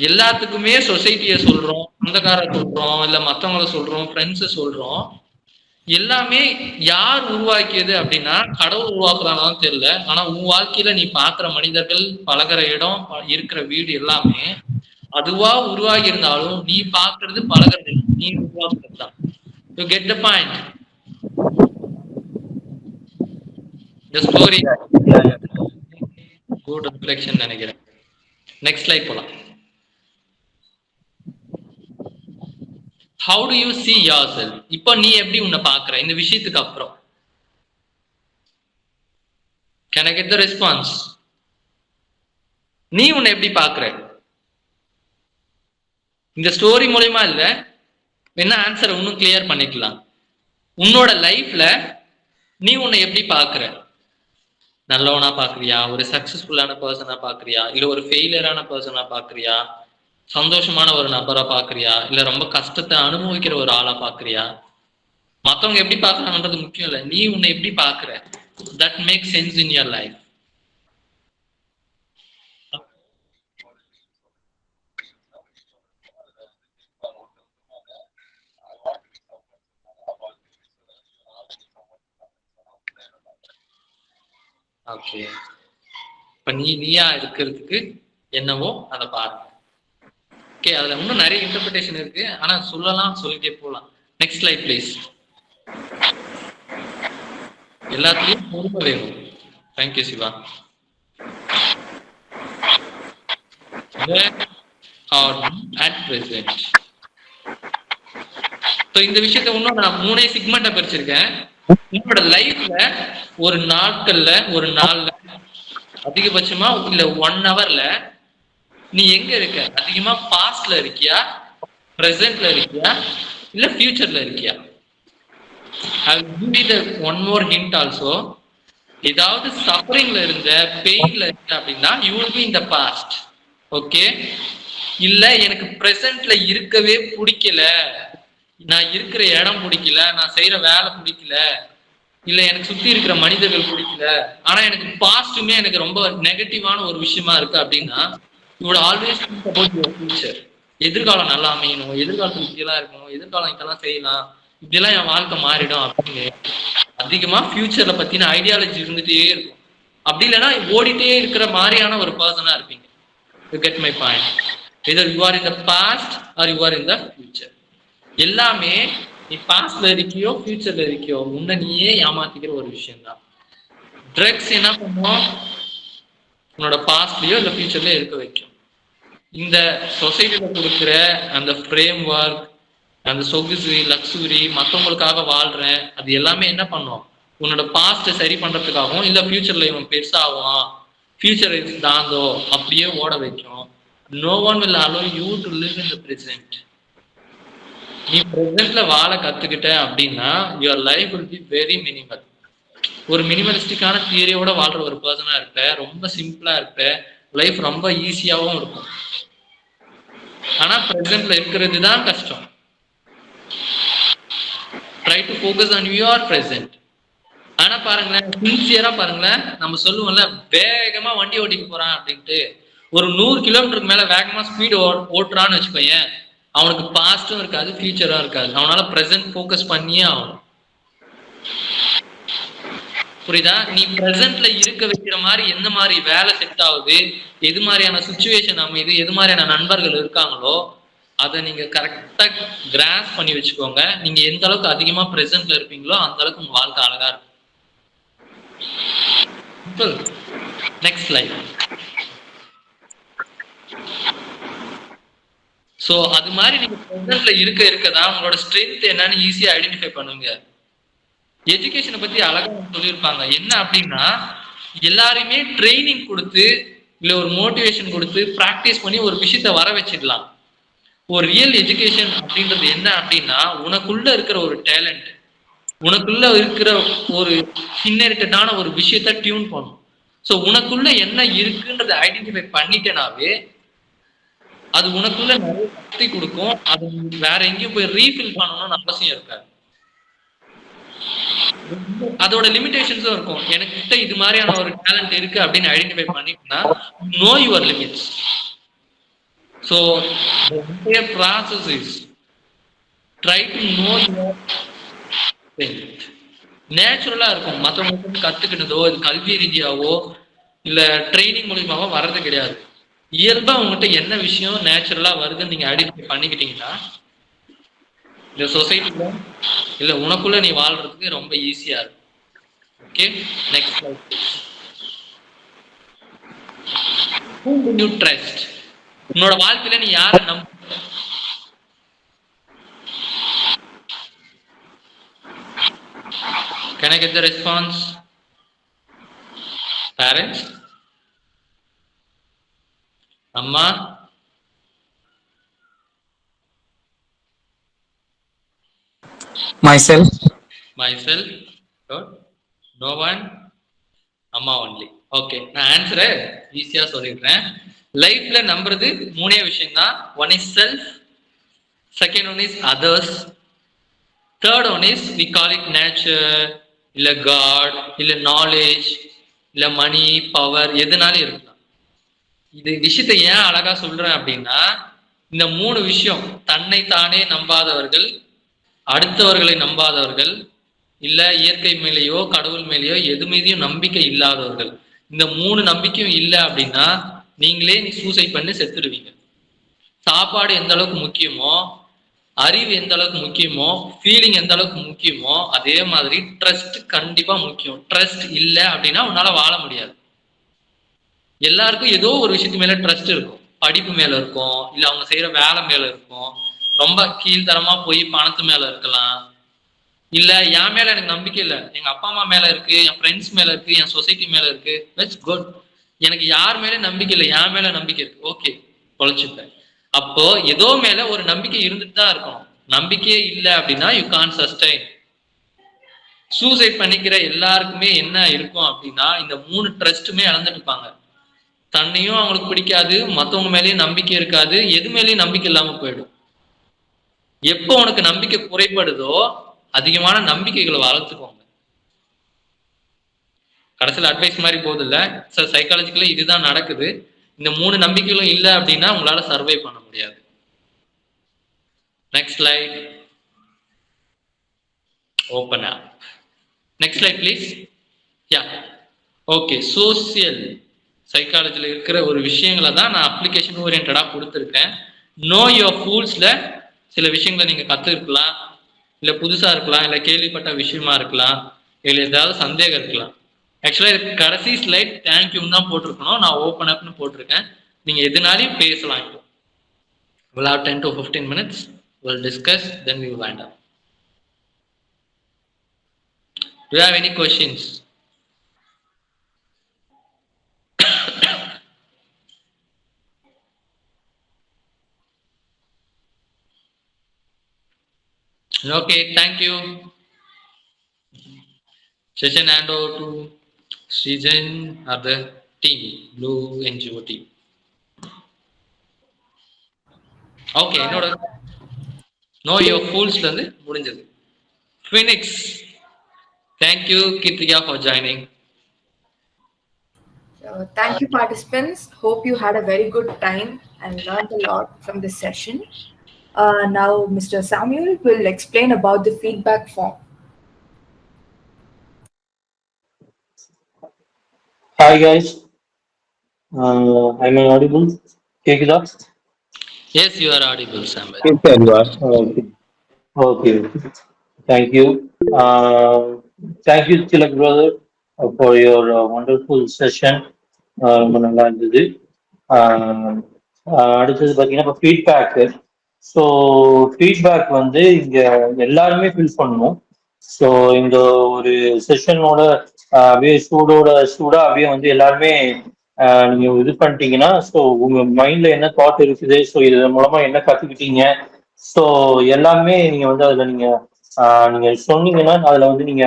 எல்லாத்துக்குமே சொசைட்டிய சொல்றோம், சொந்தக்கார சொல்றோம், இல்ல மத்தவங்களை சொல்றோம், ஃப்ரெண்ட்ஸை சொல்றோம். எல்லாமே யார் உருவாக்கியது அப்படின்னா கடவுள் உருவாக்குறாங்கன்னு தெரியல. ஆனா உன் வாழ்க்கையில நீ பாக்குற மனிதர்கள், பழகிற இடம், இருக்கிற வீடு எல்லாமே அதுவா உருவாகி இருந்தாலும் நீ பாக்குறது பழகிறது நீ உருவாக்குறது தான். You get the point? The story good reflection நினைக்கிறேன். நெக்ஸ்ட் ஸ்லைட் போலாம். How do you see yourself? இப்போ நீ எப்படி உன்னை பாக்குற இந்த விஷயத்துக்கு அப்புறம்? Can I get the response? நீ உன்னை எப்படி பாக்குற? இந்த ஸ்டோரி மூலமா இல்ல, என்ன ஆன்சரை இன்னும் கிளியர் பண்ணிக்கலாம். உன்னோட லைஃப்ல நீ உன்னை எப்படி பாக்குற? நல்லவனா பாக்குறியா, ஒரு சக்சஸ்ஃபுல்லான பர்சனா பாக்குறியா, இல்ல ஒரு ஃபெயிலியரான பர்சனா பாக்குறியா, சந்தோஷமான ஒரு நபரா பாக்குறியா, இல்ல ரொம்ப கஷ்டத்தை அனுபவிக்கிற ஒரு ஆளா பாக்குறியா? மத்தவங்க எப்படி பாக்குறாங்கன்றது முக்கியம் இல்ல, நீ உன்னை எப்படி பாக்குற? That makes sense in your life. Okay. இப்ப நீயா இருக்கிறதுக்கு என்னவோ அதை பாருங்க. ஓகே, அதுல இன்னும் நிறைய இன்டர்பிரிட்டேஷன் இருக்கு, ஆனா சொல்லலாம், சொல்லிட்டே போலாம். Next slide please. எல்லாத்துலயும் பொறுமை வேணும். தேங்க்யூ சிவா. At present. இந்த விஷயத்த இன்னும் நான் 3 செக்மெண்டா பிரிச்சிருக்கேன். உங்களோட லைஃப்ல ஒரு நாட்கள்ல, ஒரு நாள்ல, அதிகபட்சமா இல்ல 1 ஹவர்ல நீ எங்க இருக்க? அதிகமா பாஸ்ட்ல இருக்கியா, பிரசன்ட்ல இருக்கியா, இல்ல ஃபியூச்சர்ல இருக்கியா? I will give you the one more hint also. ஏதாவது சஃபரிங்ல இருந்த, பெயின்ல இருந்த அப்படின்னா you will be in the past. Okay? இல்ல எனக்கு பிரசன்ட்ல இருக்கவே பிடிக்கல, நான் இருக்கிற இடம் பிடிக்கல, நான் செய்யற வேலை பிடிக்கல, இல்ல எனக்கு சுத்தி இருக்கிற மனிதர்கள் பிடிக்கல, ஆனா எனக்கு பாஸ்டுமே எனக்கு ரொம்ப நெகட்டிவான ஒரு விஷயமா இருக்கு அப்படின்னா you would always think about your future. எதிர்காலம் நல்லா அமையணும், எதிர்காலத்துல இப்படியெல்லாம் இருக்கணும், எதிர்காலம் இதெல்லாம் செய்யலாம், இப்படியெல்லாம் என் வாழ்க்கை மாறிடும் அப்படின்னு அதிகமா ஃபியூச்சர்ல பத்தின ஐடியாலஜி இருந்துட்டே இருக்கும். அப்படி இல்லைன்னா ஓடிட்டே இருக்கிற மாதிரியான ஒரு பர்சனா இருப்பீங்க. You get my point? either you are in the past or you are in the future. எல்லாமே நீ பாஸ்ட்ல இருக்கியோ ஃபியூச்சர்ல இருக்கியோ முன்ன நீயே ஏமாத்திக்கிற ஒரு விஷயம் தான். ட்ரக்ஸ் என்ன பண்ணும், உன்னோட பாஸ்ட்லயோ இல்ல ஃபியூச்சர்லயோ இருக்க வைக்கும். இந்த சொசைட்டில கொடுக்குற அந்த ஃப்ரேம் ஒர்க், அந்த சொகுசு லக்ஸுரி, மற்றவங்களுக்காக வாழ்றேன், அது எல்லாமே என்ன பண்ணும், உன்னோட பாஸ்ட சரி பண்றதுக்காகவும் இல்ல ஃபியூச்சர்ல இவன் பெருசாகும், ஃபியூச்சர் தாந்தோ அப்படியே ஓட வைக்கும். No one will allow you to live in the present. நீ பிரசன்ட்ல வாழ கத்துக்கிட்ட அப்படின்னா your life will be very minimal. ஒரு மினிமலிஸ்டிக்கான தியரியோட வாழ்ற ஒரு பர்சனா இருப்ப, ரொம்ப சிம்பிளா இருப்ப, லைஃப் ரொம்ப ஈஸியாவும் இருக்கும். ஆனா பிரசன்ட்ல இருக்கிறது தான் கஷ்டம். Try to focus on your present. ஆனா பாருங்களேன், சின்சியரா பாருங்களேன், நம்ம சொல்லுவோம்ல வேகமா வண்டி ஓட்டிட்டு போறான் அப்படின்ட்டு, ஒரு 100 கிலோமீட்டருக்கு மேல வேகமா ஸ்பீடு ஓட்டுறான்னு வச்சுக்கோயேன், அவனுக்கு பாஸ்டும் இருக்காது ஃபியூச்சரும் இருக்காது. அவனால பிரசன்ட் ஃபோக்கஸ் பண்ணியே ஆகணும். புரியுதா? நீ பிரசன்ட்ல இருக்க வைக்கிற மாதிரி எந்த மாதிரி வேலை செட் ஆகுது, எது மாதிரியான சுச்சுவேஷன் அமையுது, எது மாதிரியான நண்பர்கள் இருக்காங்களோ அதை நீங்க கரெக்டா கிராஸ் பண்ணி வச்சுக்கோங்க. நீங்க எந்த அளவுக்கு அதிகமா பிரசன்ட்ல இருப்பீங்களோ அந்த அளவுக்கு உங்க வாழ்க்கை அழகா இருக்கும். Next line. சோ அது மாதிரி நீங்க பிரசன்ட்ல இருக்கதான் உங்களோட ஸ்ட்ரென்த் என்னன்னு ஈஸியா ஐடென்டிஃபை பண்ணுங்க. எஜுகேஷனை பத்தி அழகா சொல்லியிருப்பாங்க. என்ன அப்படின்னா, எல்லாருமே ட்ரைனிங் கொடுத்து இல்ல ஒரு மோட்டிவேஷன் கொடுத்து பிராக்டிஸ் பண்ணி ஒரு விஷயத்த வர வச்சிடலாம். ஒரு ரியல் எஜுகேஷன் அப்படின்றது என்ன அப்படின்னா, உனக்குள்ள இருக்கிற ஒரு டேலண்ட், உனக்குள்ள இருக்கிற ஒரு இன்ஹெரிட்டடான ஒரு விஷயத்த டியூன் பண்ணும். ஸோ உனக்குள்ள என்ன இருக்குன்றத ஐடென்டிஃபை பண்ணிட்டனாவே அது உனக்குள்ள நிறைய சக்தி கொடுக்கும். அது வேற எங்கேயும் போய் ரீஃபில் பண்ணணும்னு அவசியம் இருக்காது. அதோட லிமிடேஷன்ஸும் இருக்கும். எனக்கு இது மாதிரியான ஒரு டேலண்ட் இருக்கு அப்படின்னு ஐடென்டிஃபை பண்ணிட்டா no your limits. So the entire process is try to know your strength. நேச்சுரலா இருக்கும். மற்றவங்களுக்கு கத்துக்கிட்டதோ இது கல்வி ரீதியாவோ இல்ல ட்ரைனிங் மூலியமாவோ வர்றது கிடையாது. இயல்பா உங்ககிட்ட என்ன விஷயம் நேச்சுரலா வருதுன்னு நீங்க ஐடென்டிஃபை பண்ணிக்கிட்டீங்கன்னா இந்த சொசைட்டில இல்ல உனக்குள்ள நீ வாழ்றதுக்கு ரொம்ப ஈஸியா இருக்கும். Okay, next slide. Whom do you trust? உன்னோட வாழ்க்கையில நீ யாரை நம்ப? Can I get the response? Parents? Amma? Myself. Myself? Good. No one? Amma only. Okay, நான் ஆன்சரை ஈஸியா சொல்லிடுறேன். லைஃப்ல நம்புறது மூணே விஷயம் தான். One is self, second one is others, third one is we call it nature, இல்ல காட், இல்ல நாலேஜ், இல்ல மணி, பவர், எதுனாலும் இருக்கலாம். இது விஷயத்தை ஏன் அழகா சொல்றேன் அப்படின்னா, இந்த மூணு விஷயம், தன்னை தானே நம்பாதவர்கள், அடுத்தவர்களை நம்பாதவர்கள், இல்ல இயற்கை மேலேயோ கடவுள் மேலேயோ எது மீதையும் நம்பிக்கை இல்லாதவர்கள், இந்த மூணு நம்பிக்கையும் இல்லை அப்படின்னா நீங்களே சூசைட் பண்ணி செத்துடுவீங்க. சாப்பாடு எந்த அளவுக்கு முக்கியமோ, அறிவு எந்த அளவுக்கு முக்கியமோ, ஃபீலிங் எந்த அளவுக்கு முக்கியமோ, அதே மாதிரி ட்ரஸ்ட் கண்டிப்பா முக்கியம். ட்ரஸ்ட் இல்லை அப்படின்னா உன்னால வாழ முடியாது. எல்லாருக்கும் ஏதோ ஒரு விஷயத்து மேல ட்ரஸ்ட் இருக்கும். படிப்பு மேல இருக்கும், இல்ல அவங்க செய்யற வேலை மேல இருக்கும், ரொம்ப கீழ்த்தரமா போய் பணத்து மேல இருக்கலாம், இல்ல என் மேல எனக்கு நம்பிக்கை இல்லை, எங்க அப்பா அம்மா மேல இருக்கு, என் ஃப்ரெண்ட்ஸ் மேல இருக்கு, என் சொசைட்டி மேல இருக்கு, தட்ஸ் குட். எனக்கு யார் மேல நம்பிக்கை இல்லை, என் மேல நம்பிக்கை இருக்கு, ஓகே பொழைச்சுப்பேன். அப்போ ஏதோ மேல ஒரு நம்பிக்கை இருந்துட்டு தான் இருக்கணும். நம்பிக்கையே இல்லை அப்படின்னா யூ கான்ட் சஸ்டைன். சூசைட் பண்ணிக்கிற எல்லாருக்குமே என்ன இருக்கும் அப்படின்னா, இந்த மூணு ட்ரஸ்ட்டுமே இழந்துட்டுப்பாங்க. தன்னையும் அவங்களுக்கு பிடிக்காது, மற்றவங்க மேலேயும் நம்பிக்கை இருக்காது, எது மேலேயும் நம்பிக்கை இல்லாம போயிடும். எப்போ உனக்கு நம்பிக்கை குறைபடுதோ அதிகமான நம்பிக்கைகளை வளர்த்துக்கோங்க. கடைசியில் அட்வைஸ் மாதிரி போகுது இல்ல, சைக்காலஜிக்கலா இதுதான் நடக்குது. இந்த மூணு நம்பிக்கைகளும் இல்லை அப்படின்னா உங்களால சர்வை பண்ண முடியாது. Next slide. Open up. Next slide please. Ya, okay. Social சைக்காலஜியில் இருக்கிற ஒரு விஷயங்களை தான் நான் அப்ளிகேஷன் ஓரியன்டாக கொடுத்துருக்கேன். நோ யுவர் ஃபூல்ஸில் சில விஷயங்களை நீங்கள் கற்றுருக்கலாம், இல்லை புதுசாக இருக்கலாம், இல்லை கேள்விப்பட்ட விஷயமா இருக்கலாம், இல்லை ஏதாவது சந்தேகம் இருக்கலாம். ஆக்சுவலாக இதுக்கு கடைசி ஸ்லைட் தேங்க்யூன்னு தான் போட்டிருக்கணும், நான் ஓப்பன் அப்னு போட்டிருக்கேன். நீங்கள் எதுனாலையும் பேசலாம். இப்போ we'll have 10 to 15 minutes, we'll discuss, then we will wind up. Do you have any questions? Okay, thank you. Session hand over to Srijan or the team, Blue NGO team. Okay, என்னோட know your fools ல இருந்து முடிஞ்சது. Phoenix, thank you Kirtika for joining. Thank you, participants. Hope you had a very good time and learned a lot from this session. Now, Mr. Samuel will explain about the feedback form. Hi guys, am I audible? Take it up. Yes, you are audible, Samuel. Yes, sir, you are. Okay. Thank you. Thank you, Tilak brother, for your wonderful session. ரொம்ப நல்லா இருந்தது. அடுத்தது பார்த்தீங்கன்னா இப்போ feedback. So feedback வந்து இங்கே எல்லாருமே fill பண்ணணும். ஸோ இந்த ஒரு செஷனோட அப்படியே சூடா அப்படியே வந்து எல்லாருமே நீங்க இது பண்ணிட்டீங்கன்னா, ஸோ உங்க மைண்ட்ல என்ன தாட் இருக்குது, ஸோ இது மூலமா என்ன கத்துக்கிட்டீங்க, ஸோ எல்லாமே நீங்க வந்து அதுல நீங்க சொன்னீங்கன்னா, அதுல வந்து நீங்க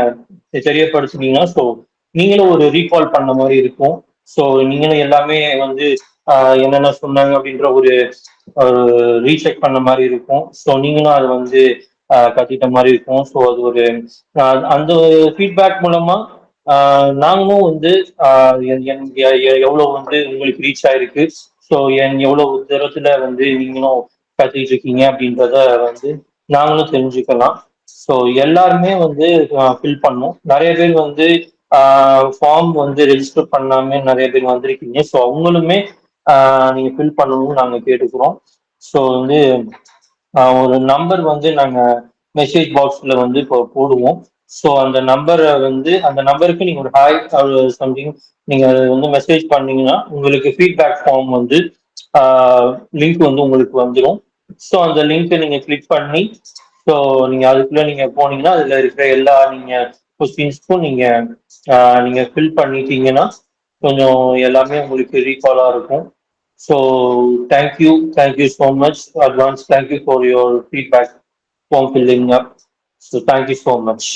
தெரியப்படுத்துனீங்கன்னா, ஸோ நீங்களும் ஒரு ரீகால் பண்ண மாதிரி இருக்கும். ஸோ நீங்களும் எல்லாமே வந்து என்னென்ன சொன்னாங்க அப்படின்ற ஒரு ரீசெக் பண்ண மாதிரி இருக்கும். ஸோ நீங்களும் அதை வந்து கத்திட்ட மாதிரி இருக்கும். ஸோ அது ஒரு அந்த ஃபீட்பேக் மூலமா நாங்களும் வந்து எவ்வளவு வந்து உங்களுக்கு ரீச் ஆயிருக்கு, ஸோ எவ்வளவு தூரத்துல வந்து நீங்களும் கத்திட்டு இருக்கீங்க அப்படின்றத வந்து நாங்களும் தெரிஞ்சுக்கலாம். ஸோ எல்லாருமே வந்து ஃபில் பண்ணும். நிறைய பேர் வந்து ஃபார்ம் வந்து ரெஜிஸ்டர் பண்ணாம நிறைய பேர் வந்திருக்கீங்க. ஸோ அவங்களுமே நீங்க ஃபில் பண்ணணும்னு நாங்க கேட்டுக்கிறோம். ஸோ வந்து ஒரு நம்பர் வந்து நாங்க மெசேஜ் பாக்ஸ்ல வந்து இப்போ போடுவோம். ஸோ அந்த நம்பரை வந்து அந்த நம்பருக்கு நீங்க ஒரு ஹாய் சம்திங் நீங்க வந்து மெசேஜ் பண்ணீங்கன்னா உங்களுக்கு ஃபீட்பேக் ஃபார்ம் வந்து லிங்க் வந்து உங்களுக்கு வந்துடும். ஸோ அந்த லிங்க்கை நீங்க கிளிக் பண்ணி ஸோ நீங்க அதுக்குள்ள நீங்க போனீங்கன்னா அதுல இருக்கிற எல்லா நீங்க கொஸ்டின்ஸ்க்கும் நீங்க ஃபில் பண்ணிட்டீங்கன்னா கொஞ்சம் எல்லாமே உங்களுக்கு ரீகாலா இருக்கும். So thank you so much advance. Thank you for your feedback form filling up. So thank you so much.